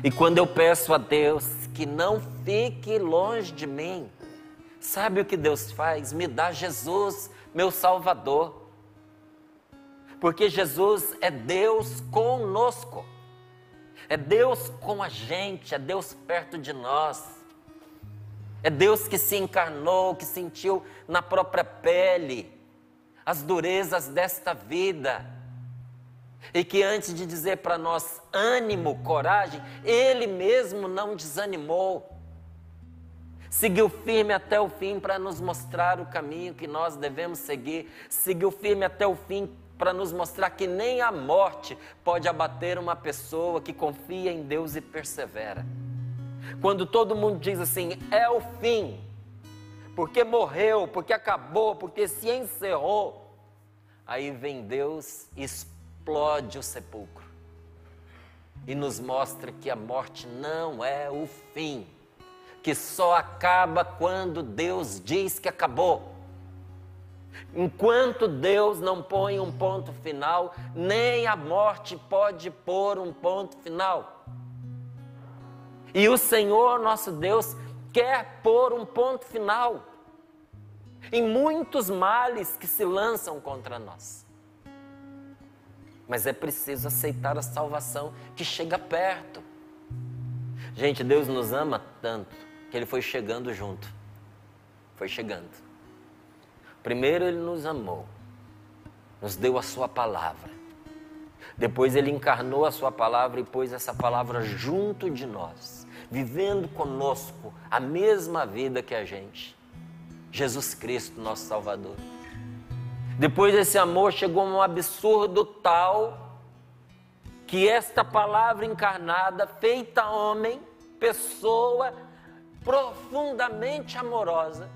E quando eu peço a Deus que não fique longe de mim, sabe o que Deus faz? Me dá Jesus, meu Salvador. Porque Jesus é Deus conosco. É Deus com a gente, é Deus perto de nós. É Deus que se encarnou, que sentiu na própria pele as durezas desta vida. E que antes de dizer para nós ânimo, coragem, Ele mesmo não desanimou. Seguiu firme até o fim para nos mostrar o caminho que nós devemos seguir. Seguiu firme até o fim para nos mostrar que nem a morte pode abater uma pessoa que confia em Deus e persevera. Quando todo mundo diz assim, é o fim, porque morreu, porque acabou, porque se encerrou, aí vem Deus e explode o sepulcro e nos mostra que a morte não é o fim, que só acaba quando Deus diz que acabou. Enquanto Deus não põe um ponto final, nem a morte pode pôr um ponto final. E o Senhor nosso Deus quer pôr um ponto final em muitos males que se lançam contra nós. Mas é preciso aceitar a salvação que chega perto. Gente, Deus nos ama tanto que Ele foi chegando junto. Foi chegando. Primeiro Ele nos amou, nos deu a sua palavra. Depois Ele encarnou a sua palavra e pôs essa palavra junto de nós, vivendo conosco a mesma vida que a gente. Jesus Cristo, nosso Salvador. Depois desse amor chegou um absurdo tal que esta palavra encarnada, feita homem, pessoa profundamente amorosa,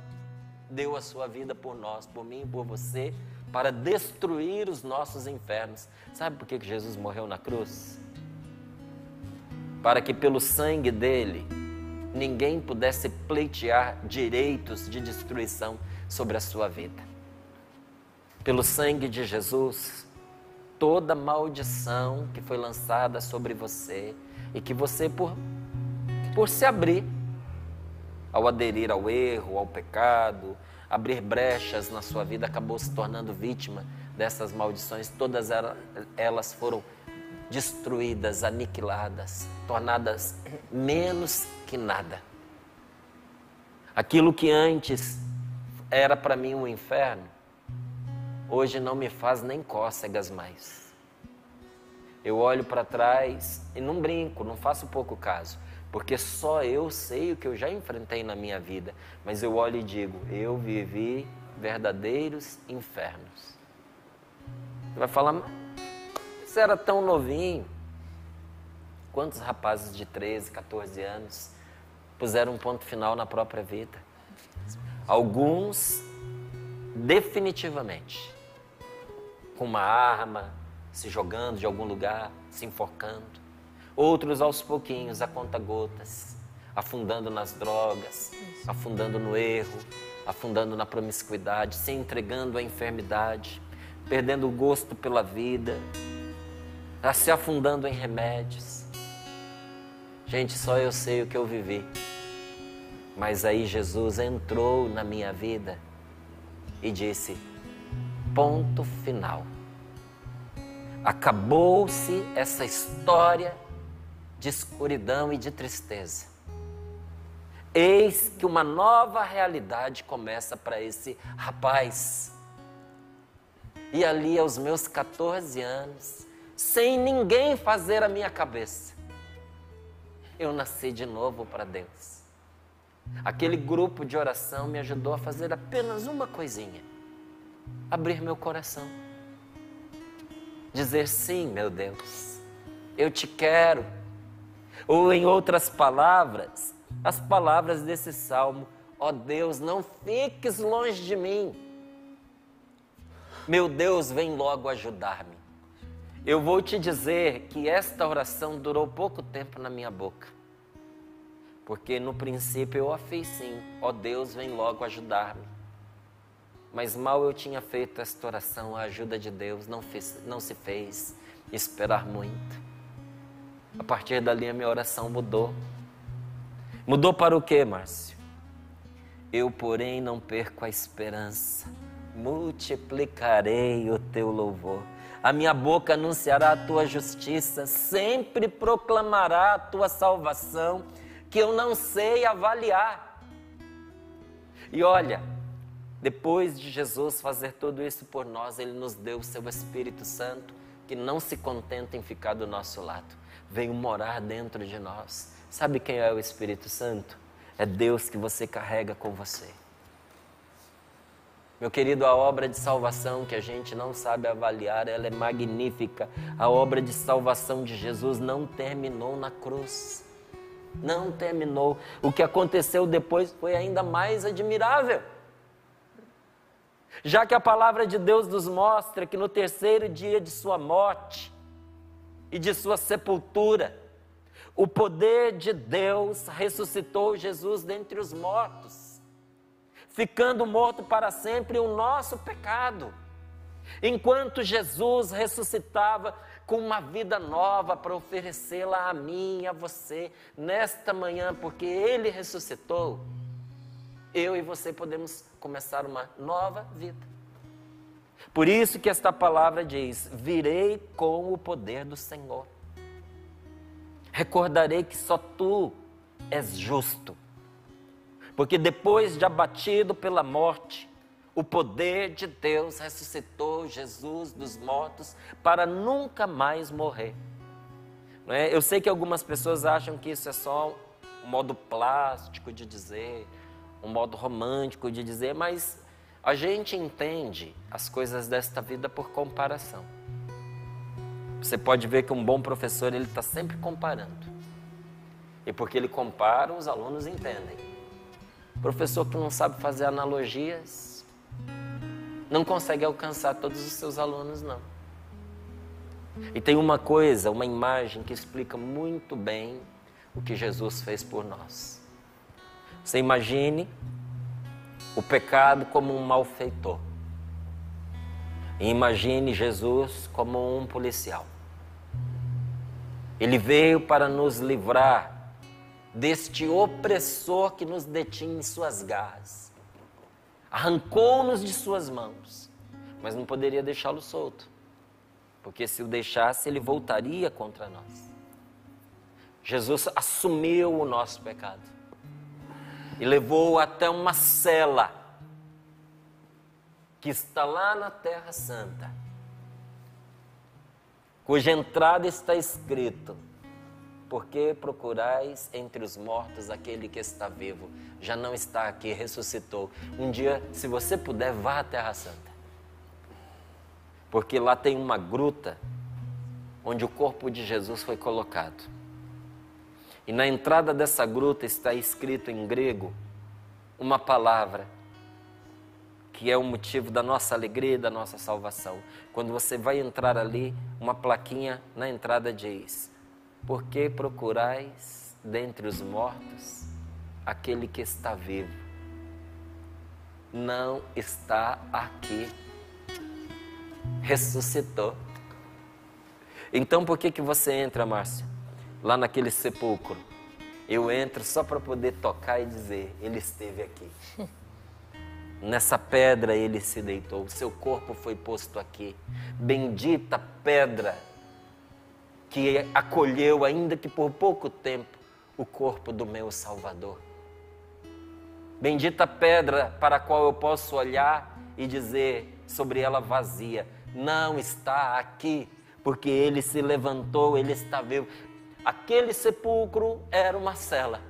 deu a sua vida por nós, por mim e por você, para destruir os nossos infernos. Sabe por que Jesus morreu na cruz? Para que pelo sangue dele, ninguém pudesse pleitear direitos de destruição sobre a sua vida. Pelo sangue de Jesus, toda maldição que foi lançada sobre você e que você, por se abrir, ao aderir ao erro, ao pecado, abrir brechas na sua vida, acabou se tornando vítima dessas maldições. Todas elas foram destruídas, aniquiladas, tornadas menos que nada. Aquilo que antes era para mim um inferno, hoje não me faz nem cócegas mais. Eu olho para trás e não brinco, não faço pouco caso, porque só eu sei o que eu já enfrentei na minha vida, mas eu olho e digo, eu vivi verdadeiros infernos. Você vai falar, mas você era tão novinho. Quantos rapazes de 13, 14 anos puseram um ponto final na própria vida? Alguns definitivamente com uma arma, se jogando de algum lugar, se enforcando. Outros aos pouquinhos, a conta-gotas, afundando nas drogas, afundando no erro, afundando na promiscuidade, se entregando à enfermidade, perdendo o gosto pela vida, se afundando em remédios. Gente, só eu sei o que eu vivi. Mas aí Jesus entrou na minha vida e disse, ponto final. Acabou-se essa história de escuridão e de tristeza. Eis que uma nova realidade começa para esse rapaz. E ali aos meus 14 anos, sem ninguém fazer a minha cabeça, eu nasci de novo para Deus. Aquele grupo de oração me ajudou a fazer apenas uma coisinha: abrir meu coração. Dizer sim, meu Deus, eu te quero. Ou em outras palavras, as palavras desse salmo: ó Deus, não fiques longe de mim. Meu Deus, vem logo ajudar-me. Eu vou te dizer que esta oração durou pouco tempo na minha boca. Porque no princípio eu a fiz sim, ó Deus, vem logo ajudar-me. Mas mal eu tinha feito esta oração, a ajuda de Deus não se fez esperar muito. A partir dali a minha oração mudou. Mudou para o quê, Márcio? Eu, porém, não perco a esperança. Multiplicarei o teu louvor. A minha boca anunciará a tua justiça, sempre proclamará a tua salvação, que eu não sei avaliar. E olha, depois de Jesus fazer tudo isso por nós, Ele nos deu o seu Espírito Santo, que não se contenta em ficar do nosso lado, veio morar dentro de nós. Sabe quem é o Espírito Santo? É Deus que você carrega com você. Meu querido, a obra de salvação que a gente não sabe avaliar, ela é magnífica. A obra de salvação de Jesus não terminou na cruz. Não terminou. O que aconteceu depois foi ainda mais admirável. Já que a palavra de Deus nos mostra que no terceiro dia de sua morte e de sua sepultura, o poder de Deus ressuscitou Jesus dentre os mortos, ficando morto para sempre o nosso pecado. Enquanto Jesus ressuscitava com uma vida nova para oferecê-la a mim e a você nesta manhã, porque Ele ressuscitou, eu e você podemos começar uma nova vida. Por isso que esta palavra diz: virei com o poder do Senhor. Recordarei que só Tu és justo, porque depois de abatido pela morte, o poder de Deus ressuscitou Jesus dos mortos para nunca mais morrer. Não é? Eu sei que algumas pessoas acham que isso é só um modo plástico de dizer, um modo romântico de dizer, mas a gente entende as coisas desta vida por comparação. Você pode ver que um bom professor, ele está sempre comparando. E porque ele compara, os alunos entendem. Professor que não sabe fazer analogias, não consegue alcançar todos os seus alunos, não. E tem uma coisa, uma imagem que explica muito bem o que Jesus fez por nós. Você imagine o pecado como um malfeitor. E imagine Jesus como um policial. Ele veio para nos livrar deste opressor que nos detinha em suas garras. Arrancou-nos de suas mãos, mas não poderia deixá-lo solto, porque se o deixasse, ele voltaria contra nós. Jesus assumiu o nosso pecado e levou até uma cela que está lá na Terra Santa, cuja entrada está escrito: por que procurais entre os mortos aquele que está vivo? Já não está aqui, ressuscitou. Um dia, se você puder, vá à Terra Santa. Porque lá tem uma gruta onde o corpo de Jesus foi colocado. E na entrada dessa gruta está escrito em grego uma palavra que é o motivo da nossa alegria e da nossa salvação. Quando você vai entrar ali, uma plaquinha na entrada diz: por que procurais dentre os mortos aquele que está vivo? Não está aqui. Ressuscitou. Então por que você entra, Márcia, lá naquele sepulcro? Eu entro só para poder tocar e dizer: ele esteve aqui. Nessa pedra ele se deitou, o seu corpo foi posto aqui. Bendita pedra que acolheu, ainda que por pouco tempo, o corpo do meu Salvador. Bendita pedra para a qual eu posso olhar e dizer sobre ela vazia: não está aqui, porque ele se levantou, ele está vivo. Aquele sepulcro era uma cela,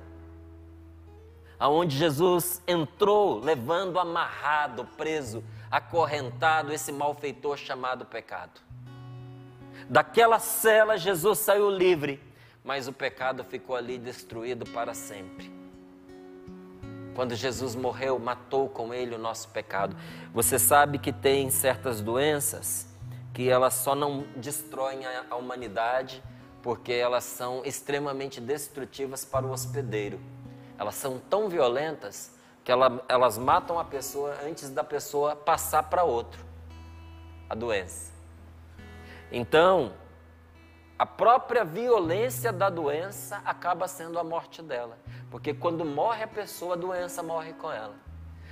aonde Jesus entrou levando amarrado, preso, acorrentado esse malfeitor chamado pecado. Daquela cela Jesus saiu livre, mas o pecado ficou ali destruído para sempre. Quando Jesus morreu, matou com ele o nosso pecado. Você sabe que tem certas doenças que elas só não destroem a humanidade porque elas são extremamente destrutivas para o hospedeiro. Elas são tão violentas que elas matam a pessoa antes da pessoa passar para outro a doença. Então, a própria violência da doença acaba sendo a morte dela. Porque quando morre a pessoa, a doença morre com ela.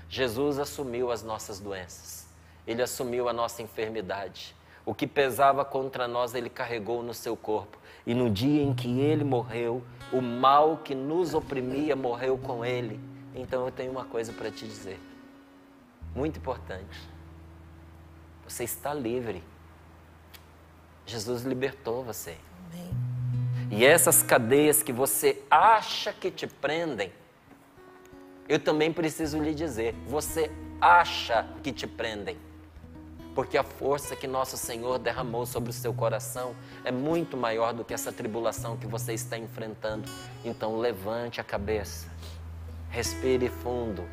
Jesus assumiu as nossas doenças. Ele assumiu a nossa enfermidade. O que pesava contra nós, ele carregou no seu corpo. E no dia em que ele morreu, o mal que nos oprimia morreu com ele. Então eu tenho uma coisa para te dizer, muito importante. Você está livre. Jesus libertou você. Amém. E essas cadeias que você acha que te prendem, eu também preciso lhe dizer, você acha que te prendem. Porque a força que nosso Senhor derramou sobre o seu coração é muito maior do que essa tribulação que você está enfrentando. Então levante a cabeça, respire fundo,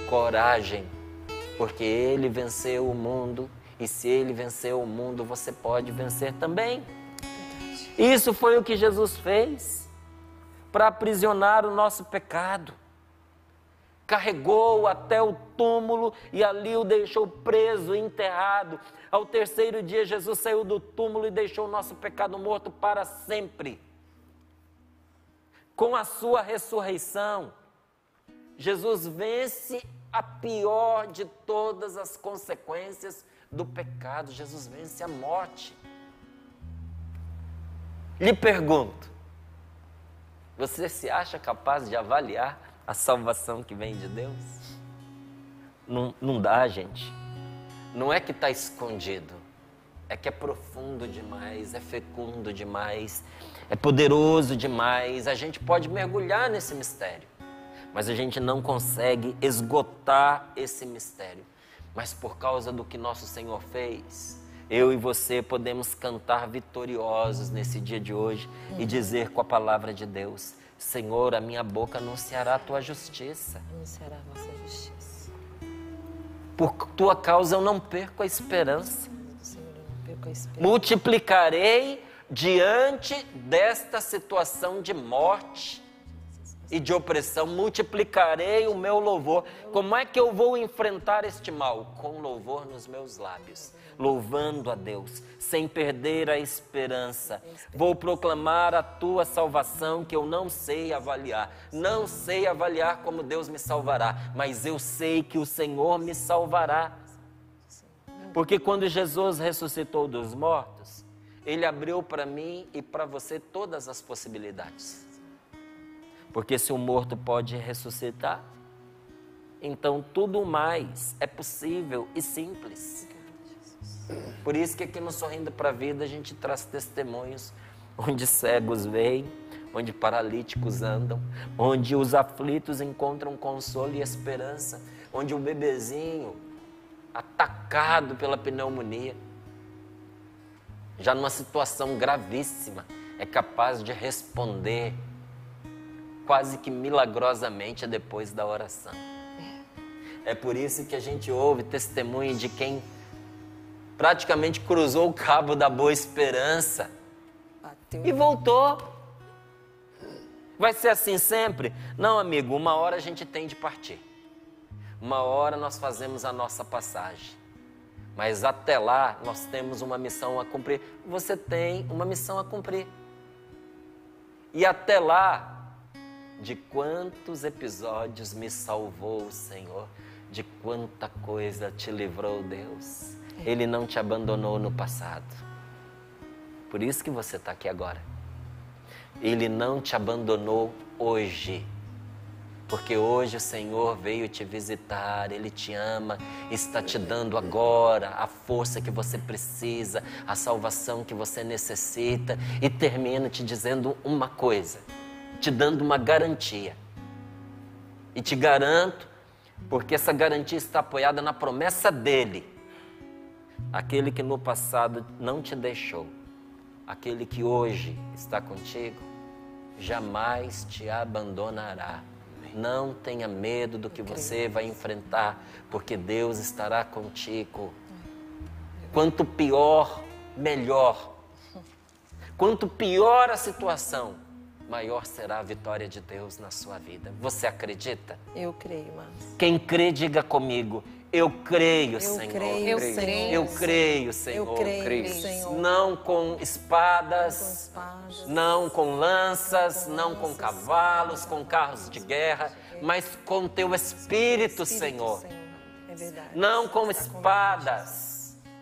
coragem, porque Ele venceu o mundo e se Ele venceu o mundo, você pode vencer também. Isso foi o que Jesus fez para aprisionar o nosso pecado. Carregou até o túmulo e ali o deixou preso, enterrado. Ao terceiro dia, Jesus saiu do túmulo e deixou o nosso pecado morto para sempre. Com a sua ressurreição, Jesus vence a pior de todas as consequências do pecado. Jesus vence a morte. Lhe pergunto, você se acha capaz de avaliar a salvação que vem de Deus? Não dá, gente. Não é que está escondido, é que é profundo demais, é fecundo demais, é poderoso demais. A gente pode mergulhar nesse mistério, mas a gente não consegue esgotar esse mistério. Mas por causa do que nosso Senhor fez, eu e você podemos cantar vitoriosos nesse dia de hoje e dizer com a palavra de Deus: Senhor, a minha boca anunciará a tua justiça. Anunciará a nossa justiça. Por tua causa eu não perco a esperança. Senhor, eu não perco a esperança. Multiplicarei diante desta situação de morte e de opressão, multiplicarei o meu louvor. Como é que eu vou enfrentar este mal? Com louvor nos meus lábios, louvando a Deus, sem perder a esperança. Vou proclamar a tua salvação, que eu não sei avaliar. Não sei avaliar como Deus me salvará, mas eu sei que o Senhor me salvará. Porque quando Jesus ressuscitou dos mortos, Ele abriu para mim e para você todas as possibilidades. Porque se o morto pode ressuscitar, então tudo mais é possível e simples. Por isso que aqui no Sorrindo para a Vida a gente traz testemunhos onde cegos veem, onde paralíticos andam, onde os aflitos encontram consolo e esperança, onde o bebezinho atacado pela pneumonia, já numa situação gravíssima, é capaz de responder quase que milagrosamente depois da oração. É por isso que a gente ouve testemunho de quem praticamente cruzou o cabo da Boa Esperança e voltou. Vai ser assim sempre? Não, amigo, uma hora a gente tem de partir. Uma hora nós fazemos a nossa passagem. Mas até lá nós temos uma missão a cumprir. Você tem uma missão a cumprir. E até lá, de quantos episódios me salvou o Senhor, de quanta coisa te livrou Deus. Ele não te abandonou no passado. Por isso que você está aqui agora. Ele não te abandonou hoje. Porque hoje o Senhor veio te visitar, Ele te ama, está te dando agora a força que você precisa, a salvação que você necessita, e termina te dizendo uma coisa, te dando uma garantia. E te garanto, porque essa garantia está apoiada na promessa dEle. Aquele que no passado não te deixou, aquele que hoje está contigo, jamais te abandonará. Não tenha medo do que você vai enfrentar, porque Deus estará contigo. Quanto pior, melhor. Quanto pior a situação, maior será a vitória de Deus na sua vida. Você acredita? Eu creio, Márcio. Quem crê, diga comigo: eu creio, Senhor. Eu creio, Eu creio, Senhor. Eu creio, Senhor. Não com espadas, não com lanças, não com cavalos, com carros de guerra, mas com teu Espírito, Senhor. É verdade. Não com espadas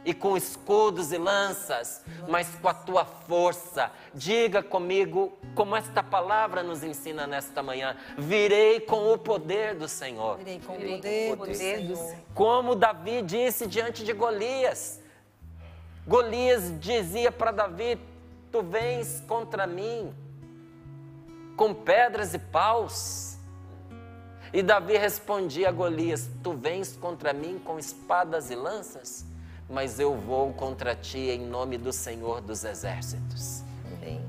e com escudos e lanças, mas com a tua força. Diga comigo, como esta palavra nos ensina nesta manhã: virei com o poder do Senhor. Virei com o poder do Senhor. Como Davi disse diante de Golias. Golias dizia para Davi: tu vens contra mim com pedras e paus. E Davi respondia a Golias: tu vens contra mim com espadas e lanças? Mas eu vou contra ti em nome do Senhor dos Exércitos. Amém.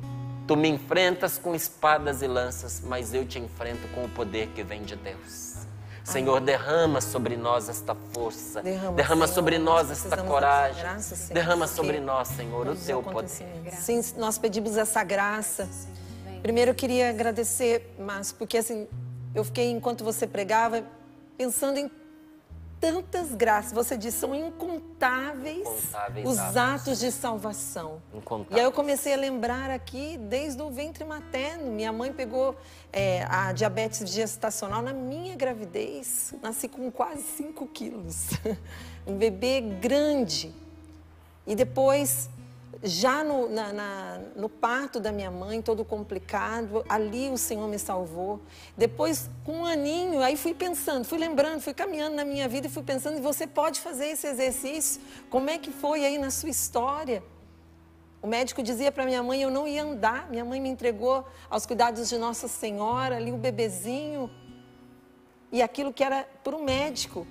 Tu me enfrentas com espadas e lanças, mas eu te enfrento com o poder que vem de Deus. Senhor, derrama sobre nós esta força, derrama sobre nós esta coragem, derrama sobre nós, Senhor, o teu poder. Sim, nós pedimos essa graça. Primeiro eu queria agradecer, Márcio, porque assim, eu fiquei, enquanto você pregava, pensando em tantas graças. Você disse, são incontáveis os atos de salvação. E aí eu comecei a lembrar aqui, desde o ventre materno. Minha mãe pegou a diabetes gestacional na minha gravidez. Nasci com quase 5 quilos. Um bebê grande. E depois, já no parto da minha mãe, todo complicado, ali o Senhor me salvou. Depois, com 1 aninho, aí fui pensando, fui lembrando, fui caminhando na minha vida e fui pensando, você pode fazer esse exercício? Como é que foi aí na sua história? O médico dizia para minha mãe, eu não ia andar. Minha mãe me entregou aos cuidados de Nossa Senhora, ali o bebezinho. E aquilo que era para o médico,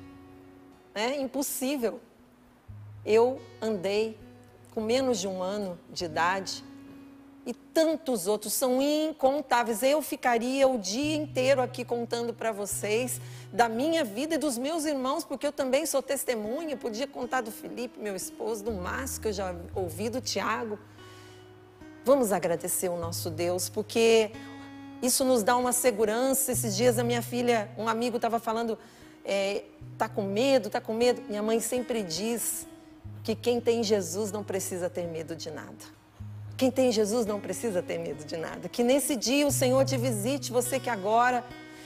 né, impossível. Eu andei com menos de 1 ano de idade e tantos outros, são incontáveis. Eu ficaria o dia inteiro aqui contando para vocês da minha vida e dos meus irmãos, porque eu também sou testemunha, podia contar do Felipe, meu esposo, do Márcio, que eu já ouvi, do Tiago. Vamos agradecer o nosso Deus, porque isso nos dá uma segurança. Esses dias a minha filha, um amigo estava falando, tá com medo, tá com medo. Minha mãe sempre diz que quem tem Jesus não precisa ter medo de nada. Quem tem Jesus não precisa ter medo de nada. Que nesse dia o Senhor te visite, você que agora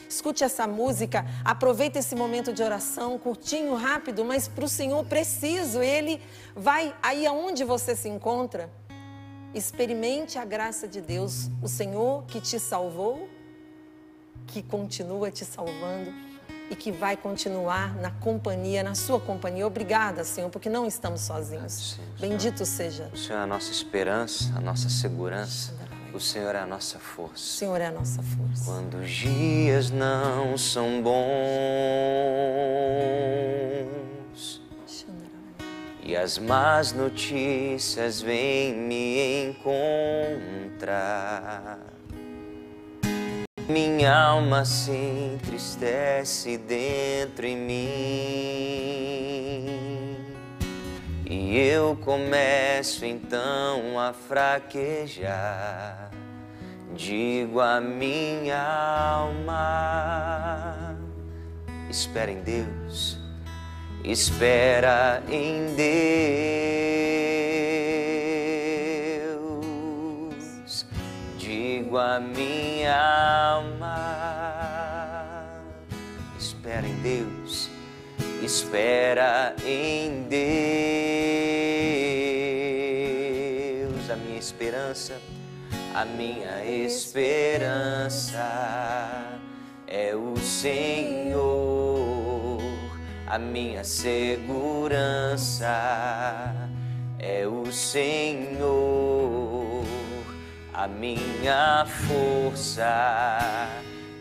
escute essa música, aproveita esse momento de oração, curtinho, rápido, mas para o Senhor preciso. Ele vai aí aonde você se encontra. Experimente a graça de Deus, o Senhor que te salvou, que continua te salvando e que vai continuar na companhia, na sua companhia. Obrigada, Senhor, porque não estamos sozinhos. Sim, Bendito seja. O Senhor é a nossa esperança, a nossa segurança. O Senhor é a nossa força. O Senhor é a nossa força. Quando os dias não são bons e as más notícias vêm me encontrar, minha alma se entristece dentro em mim e eu começo então a fraquejar. Digo a minha alma, espera em Deus, espera em Deus. Digo a minha alma, espera em Deus, espera em Deus. A minha esperança é o Senhor. A minha segurança é o Senhor. A minha força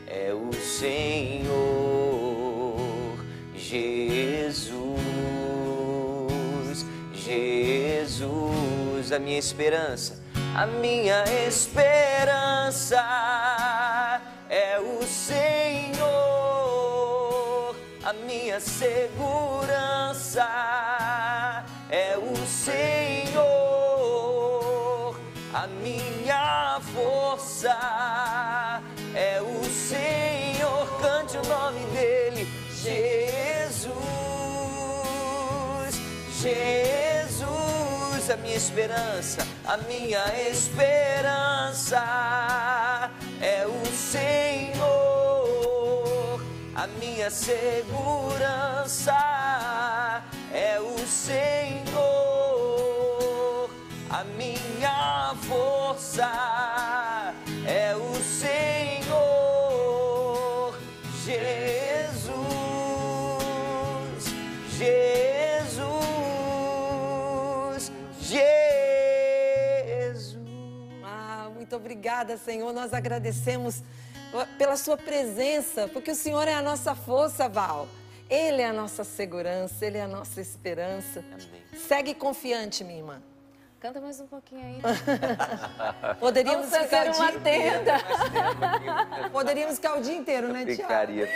é o Senhor. Jesus, Jesus, a minha esperança é o Senhor. A minha segurança é o Senhor. A minha força é o Senhor. Cante o nome dele, Jesus, Jesus. A minha esperança é o Senhor. A minha segurança é o Senhor. A minha força é o Senhor. Jesus, Jesus, Jesus. Muito obrigada, Senhor. Nós agradecemos pela sua presença, porque o Senhor é a nossa força, Val. Ele é a nossa segurança, Ele é a nossa esperança. Amém. Segue confiante, minha irmã. Canta mais um pouquinho aí. Poderíamos Vamos ficar fazer uma tenda. Poderíamos ficar o dia inteiro, né, Tiago? Ficaria.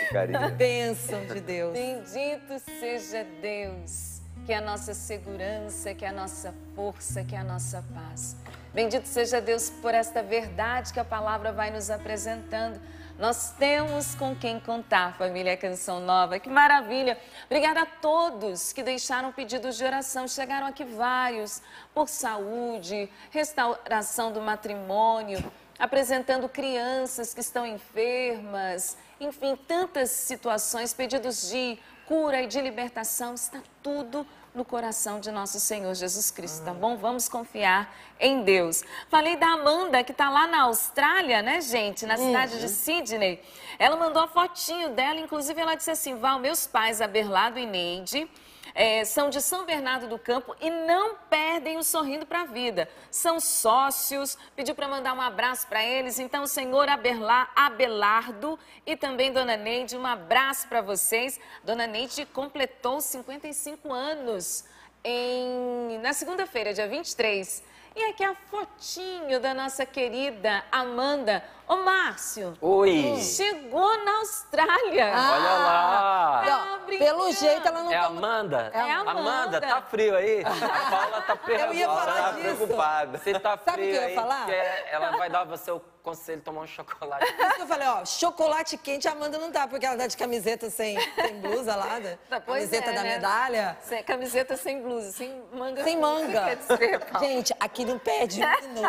Bênção de Deus. Bendito seja Deus, que é a nossa segurança, que é a nossa força, que é a nossa paz. Bendito seja Deus por esta verdade que a palavra vai nos apresentando. Nós temos com quem contar, família Canção Nova. Que maravilha! Obrigada a todos que deixaram pedidos de oração. Chegaram aqui vários, por saúde, restauração do matrimônio, apresentando crianças que estão enfermas, enfim, tantas situações, pedidos de cura e de libertação. Está tudo no coração de nosso Senhor Jesus Cristo, tá bom? Vamos confiar em Deus. Falei da Amanda, que tá lá na Austrália, né, gente? Na cidade de Sydney. Ela mandou a fotinho dela, inclusive ela disse assim, Val, meus pais, Aberlado e Neide, são de São Bernardo do Campo e não perdem o Sorrindo para a Vida. São sócios, pediu para mandar um abraço para eles. Então, senhor Abelardo e também Dona Neide, um abraço para vocês. Dona Neide completou 55 anos na segunda-feira, dia 23. E aqui a fotinho da nossa querida Amanda. Ô, Márcio. Oi. Chegou na Austrália. Olha lá. Tá Pelo jeito ela não É a tá... Amanda? É a Amanda. Amanda, tá frio aí? A Paula tá Eu ia falar tá disso. preocupada. Você tá frio Sabe o que eu ia aí, falar? porque ela vai dar você o conselho de tomar um chocolate. Por isso que eu falei, ó, chocolate quente a Amanda não tá, porque ela tá de camiseta sem blusa lá, né? Pois Camiseta da né? medalha. Camiseta sem blusa, sem manga. Sem manga. Quer dizer, Paula? Gente, aqui não pede um minuto.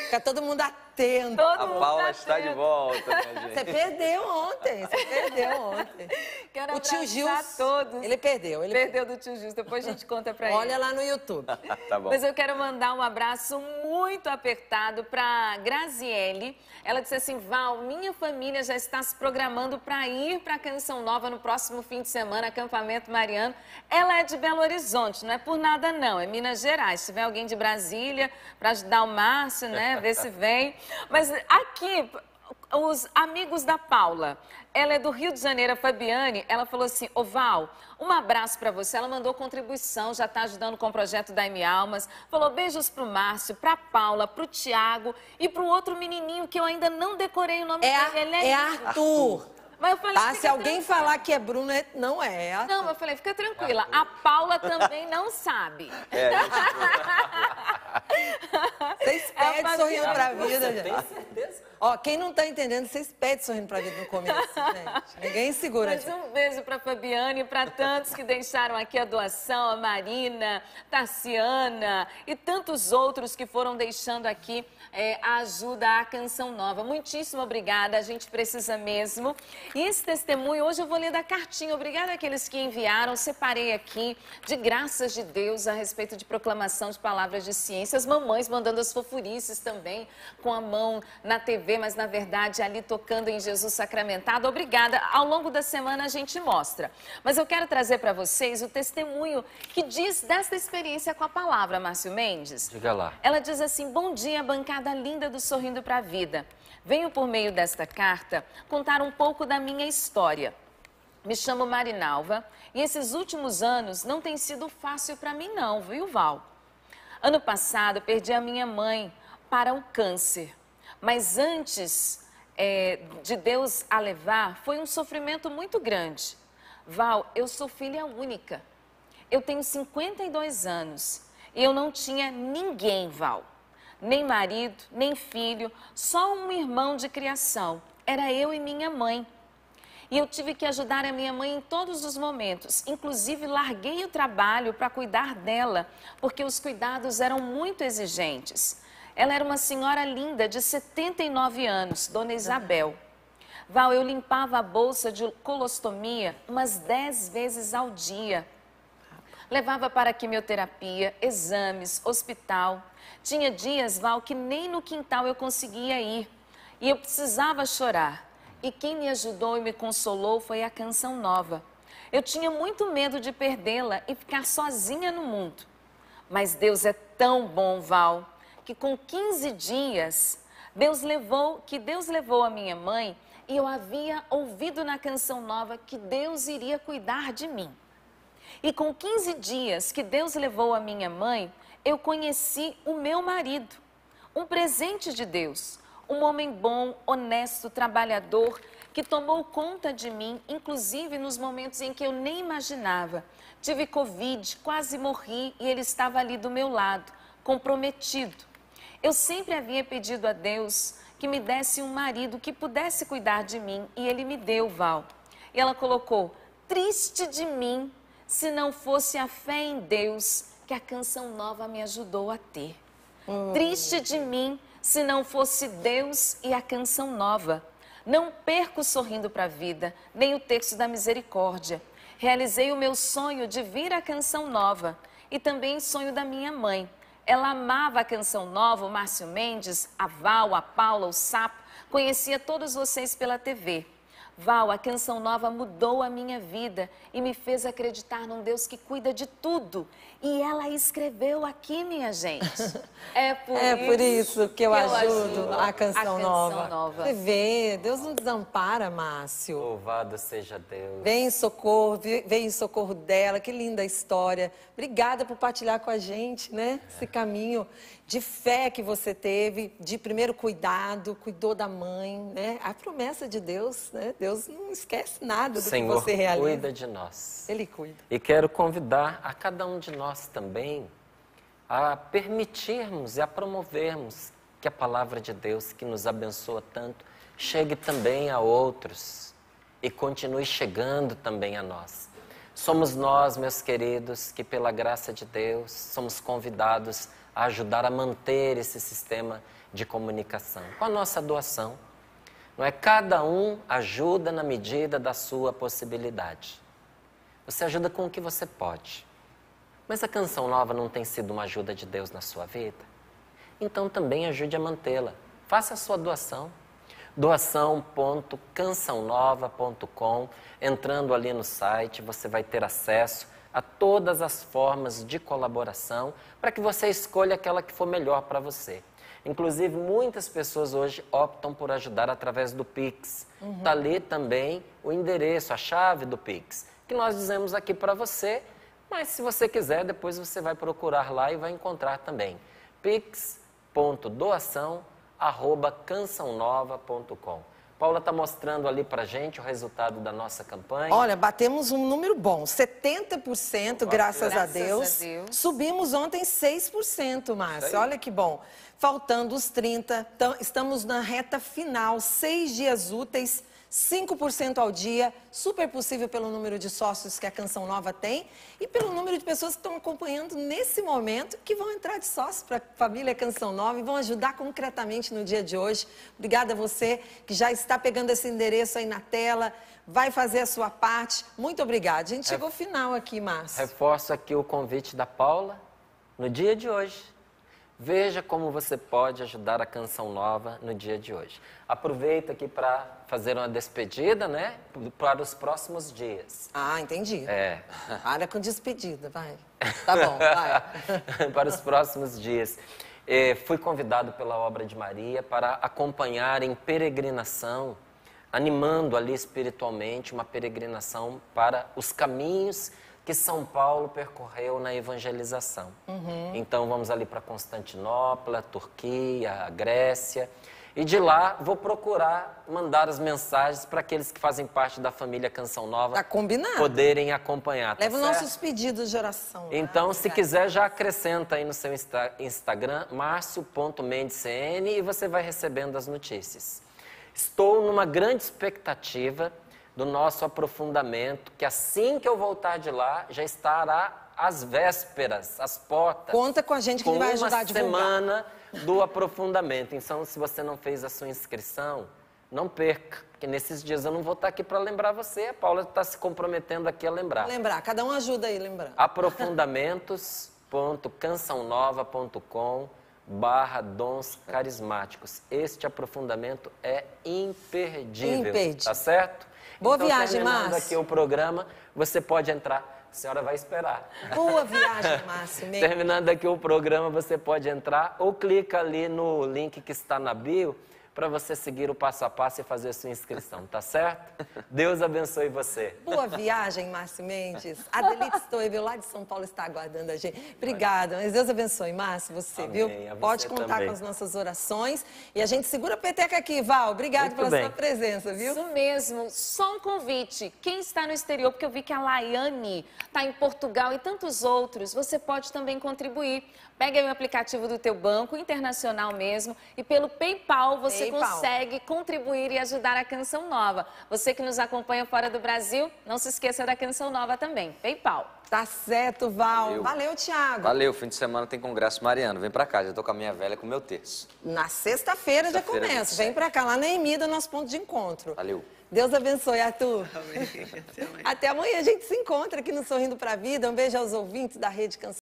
Fica todo mundo atento. Todo A mundo Paula tá está de atento. volta, minha Você gente. perdeu ontem, você perdeu ontem. Quero O tio abraçar Gils, todos. ele perdeu. Perdeu do tio Gils, depois a gente conta pra ele. Olha lá no YouTube. Tá bom. Mas eu quero mandar um abraço muito apertado para Graziele. Ela disse assim, Val, minha família já está se programando para ir para Canção Nova no próximo fim de semana, acampamento mariano. Ela é de Belo Horizonte, não é por nada não, é Minas Gerais. Se tiver alguém de Brasília para ajudar o Márcio, né, ver se vem. Mas aqui, os amigos da Paula, ela é do Rio de Janeiro, a Fabiane, ela falou assim, ô Val, um abraço para você, ela mandou contribuição, já está ajudando com o projeto da M Almas, falou beijos pro Márcio, pra Paula, pro Tiago e pro outro menininho que eu ainda não decorei o nome dele, ele É lindo. Arthur. Mas eu falei, Tá? fica Se alguém tranquila. falar que é Bruno, não é. É Arthur. Não, eu falei, fica tranquila, a Paula também não sabe. Vocês É pedem uma sorrindo vida. pra vida, Tem gente. certeza? Ó, quem não tá entendendo, vocês pedem sorrindo pra vida no começo, gente. Ninguém segura. Mas um beijo para Fabiane e para tantos que deixaram aqui a doação, a Marina, Tarciana e tantos outros que foram deixando aqui a ajuda à Canção Nova. Muitíssimo obrigada, a gente precisa mesmo. E esse testemunho, hoje eu vou ler da cartinha. Obrigada àqueles que enviaram, separei aqui de graças de Deus a respeito de proclamação de palavras de ciência. As mamães mandando as fofurices também, com a mão na TV, mas na verdade ali tocando em Jesus sacramentado. Obrigada. Ao longo da semana a gente mostra. Mas eu quero trazer para vocês o testemunho que diz desta experiência com a palavra, Márcio Mendes. Diga lá. Ela diz assim, bom dia, bancada linda do Sorrindo para a Vida. Venho por meio desta carta contar um pouco da minha história. Me chamo Marinalva e esses últimos anos não tem sido fácil para mim não, viu, Val? Ano passado perdi a minha mãe para o câncer. Mas antes de Deus a levar, foi um sofrimento muito grande. Val, eu sou filha única. Eu tenho 52 anos e eu não tinha ninguém, Val. Nem marido, nem filho, só um irmão de criação. Era eu e minha mãe. E eu tive que ajudar a minha mãe em todos os momentos. Inclusive, larguei o trabalho para cuidar dela, porque os cuidados eram muito exigentes. Ela era uma senhora linda, de 79 anos, Dona Isabel. Val, eu limpava a bolsa de colostomia umas 10 vezes ao dia. Levava para quimioterapia, exames, hospital. Tinha dias, Val, que nem no quintal eu conseguia ir. E eu precisava chorar. E quem me ajudou e me consolou foi a Canção Nova. Eu tinha muito medo de perdê-la e ficar sozinha no mundo. Mas Deus é tão bom, Val, que com 15 dias, Deus levou a minha mãe e eu havia ouvido na Canção Nova que Deus iria cuidar de mim. E com 15 dias que Deus levou a minha mãe, eu conheci o meu marido, um presente de Deus, um homem bom, honesto, trabalhador, que tomou conta de mim, inclusive nos momentos em que eu nem imaginava. Tive Covid, quase morri e ele estava ali do meu lado, comprometido. Eu sempre havia pedido a Deus que me desse um marido que pudesse cuidar de mim e ele me deu, Val. E ela colocou, triste de mim se não fosse a fé em Deus que a Canção Nova me ajudou a ter. Triste de mim se não fosse Deus e a Canção Nova. Não perco Sorrindo para a Vida, nem o Terço da Misericórdia. Realizei o meu sonho de vir à Canção Nova e também o sonho da minha mãe. Ela amava a Canção Nova, o Márcio Mendes, a Val, a Paula, o Sapo. Conhecia todos vocês pela TV. Val, a Canção Nova mudou a minha vida e me fez acreditar num Deus que cuida de tudo. E ela escreveu aqui, minha gente. É por isso que eu ajudo a Canção Nova. Nova. Você vê, Deus não desampara, Márcio. Louvado seja Deus. Vem em socorro dela, que linda história. Obrigada por partilhar com a gente, né? Esse caminho de fé que você teve, de primeiro cuidado, cuidou da mãe, né? A promessa de Deus, né? Deus não esquece nada do Senhor, que você realiza. cuida de nós. Ele cuida. E quero convidar a cada um de nós também a permitirmos e a promovermos que a palavra de Deus, que nos abençoa tanto, chegue também a outros e continue chegando também a nós. Somos nós, meus queridos, que pela graça de Deus somos convidados a ajudar a manter esse sistema de comunicação com a nossa doação. Não é? Cada um ajuda na medida da sua possibilidade. Você ajuda com o que você pode. Mas a Canção Nova não tem sido uma ajuda de Deus na sua vida? Então também ajude a mantê-la. Faça a sua doação. Doação.cançãonova.com. Entrando ali no site, você vai ter acesso a todas as formas de colaboração para que você escolha aquela que for melhor para você. Inclusive, muitas pessoas hoje optam por ajudar através do Pix. Está ali também o endereço, a chave do Pix, que nós dizemos aqui para você, mas se você quiser, depois você vai procurar lá e vai encontrar também. pix.doação@cançãonova.com. Paula está mostrando ali para gente o resultado da nossa campanha. Olha, batemos um número bom, 70%, graças a Deus. Subimos ontem 6%, Márcio, olha que bom. Faltando os 30%, estamos na reta final, 6 dias úteis, 5% ao dia, super possível pelo número de sócios que a Canção Nova tem e pelo número de pessoas que estão acompanhando nesse momento, que vão entrar de sócio para a família Canção Nova e vão ajudar concretamente no dia de hoje. Obrigada a você que já está pegando esse endereço aí na tela, vai fazer a sua parte. Muito obrigada. A gente chegou ao final aqui, Márcio. Reforço aqui o convite da Paula no dia de hoje. Veja como você pode ajudar a Canção Nova no dia de hoje. Aproveita aqui para fazer uma despedida, né? Para os próximos dias. Ah, entendi. Para com despedida, vai. Tá bom, vai. Para os próximos dias. Fui convidado pela Obra de Maria para acompanhar em peregrinação, animando ali espiritualmente uma peregrinação para os caminhos que São Paulo percorreu na evangelização. Então vamos ali para Constantinopla, Turquia, a Grécia. E de lá vou procurar mandar as mensagens para aqueles que fazem parte da família Canção Nova. Tá combinado. Poderem acompanhar. Leva os nossos pedidos de oração. Então, se quiser, já acrescenta aí no seu Instagram, marcio.mendescn, e você vai recebendo as notícias. Estou numa grande expectativa do nosso aprofundamento, que assim que eu voltar de lá, já estará às vésperas, às portas. Conta com a gente que ele vai ajudar a divulgar. Uma semana do aprofundamento. Então, se você não fez a sua inscrição, não perca, porque nesses dias eu não vou estar aqui para lembrar você. A Paula está se comprometendo aqui a lembrar. Lembrar, cada um ajuda aí lembrando. aprofundamentos.cançãonova.com/dons carismáticos. Este aprofundamento é imperdível. Tá certo? Boa então, viagem, terminando Márcio. aqui o programa, você pode entrar. A senhora vai esperar. Boa viagem, Márcio. Terminando aqui o programa, você pode entrar ou clica ali no link que está na bio para você seguir o passo a passo e fazer a sua inscrição, tá certo? Deus abençoe você. Boa viagem, Márcio Mendes. A Delite Stoebel, lá de São Paulo, está aguardando a gente. Obrigada, mas Deus abençoe, Márcio, você, Amém. viu? A você Pode contar também. com as nossas orações. E a gente segura a peteca aqui, Val. Obrigada pela sua presença, viu? Isso mesmo. Só um convite. Quem está no exterior, porque eu vi que a Laiane está em Portugal e tantos outros, você pode também contribuir. Pega aí o aplicativo do teu banco, internacional mesmo, e pelo PayPal você consegue contribuir e ajudar a Canção Nova. Você que nos acompanha fora do Brasil, não se esqueça da Canção Nova também, PayPal. Tá certo, Val. Valeu, Thiago. Valeu, fim de semana tem Congresso Mariano. Vem pra cá, já tô com a minha velha com o meu terço. Na sexta-feira já começa. Vem pra cá, lá na Emida, nosso ponto de encontro. Valeu. Deus abençoe, Arthur. Amém. Até amanhã. Até amanhã a gente se encontra aqui no Sorrindo pra Vida. Um beijo aos ouvintes da Rede Canção.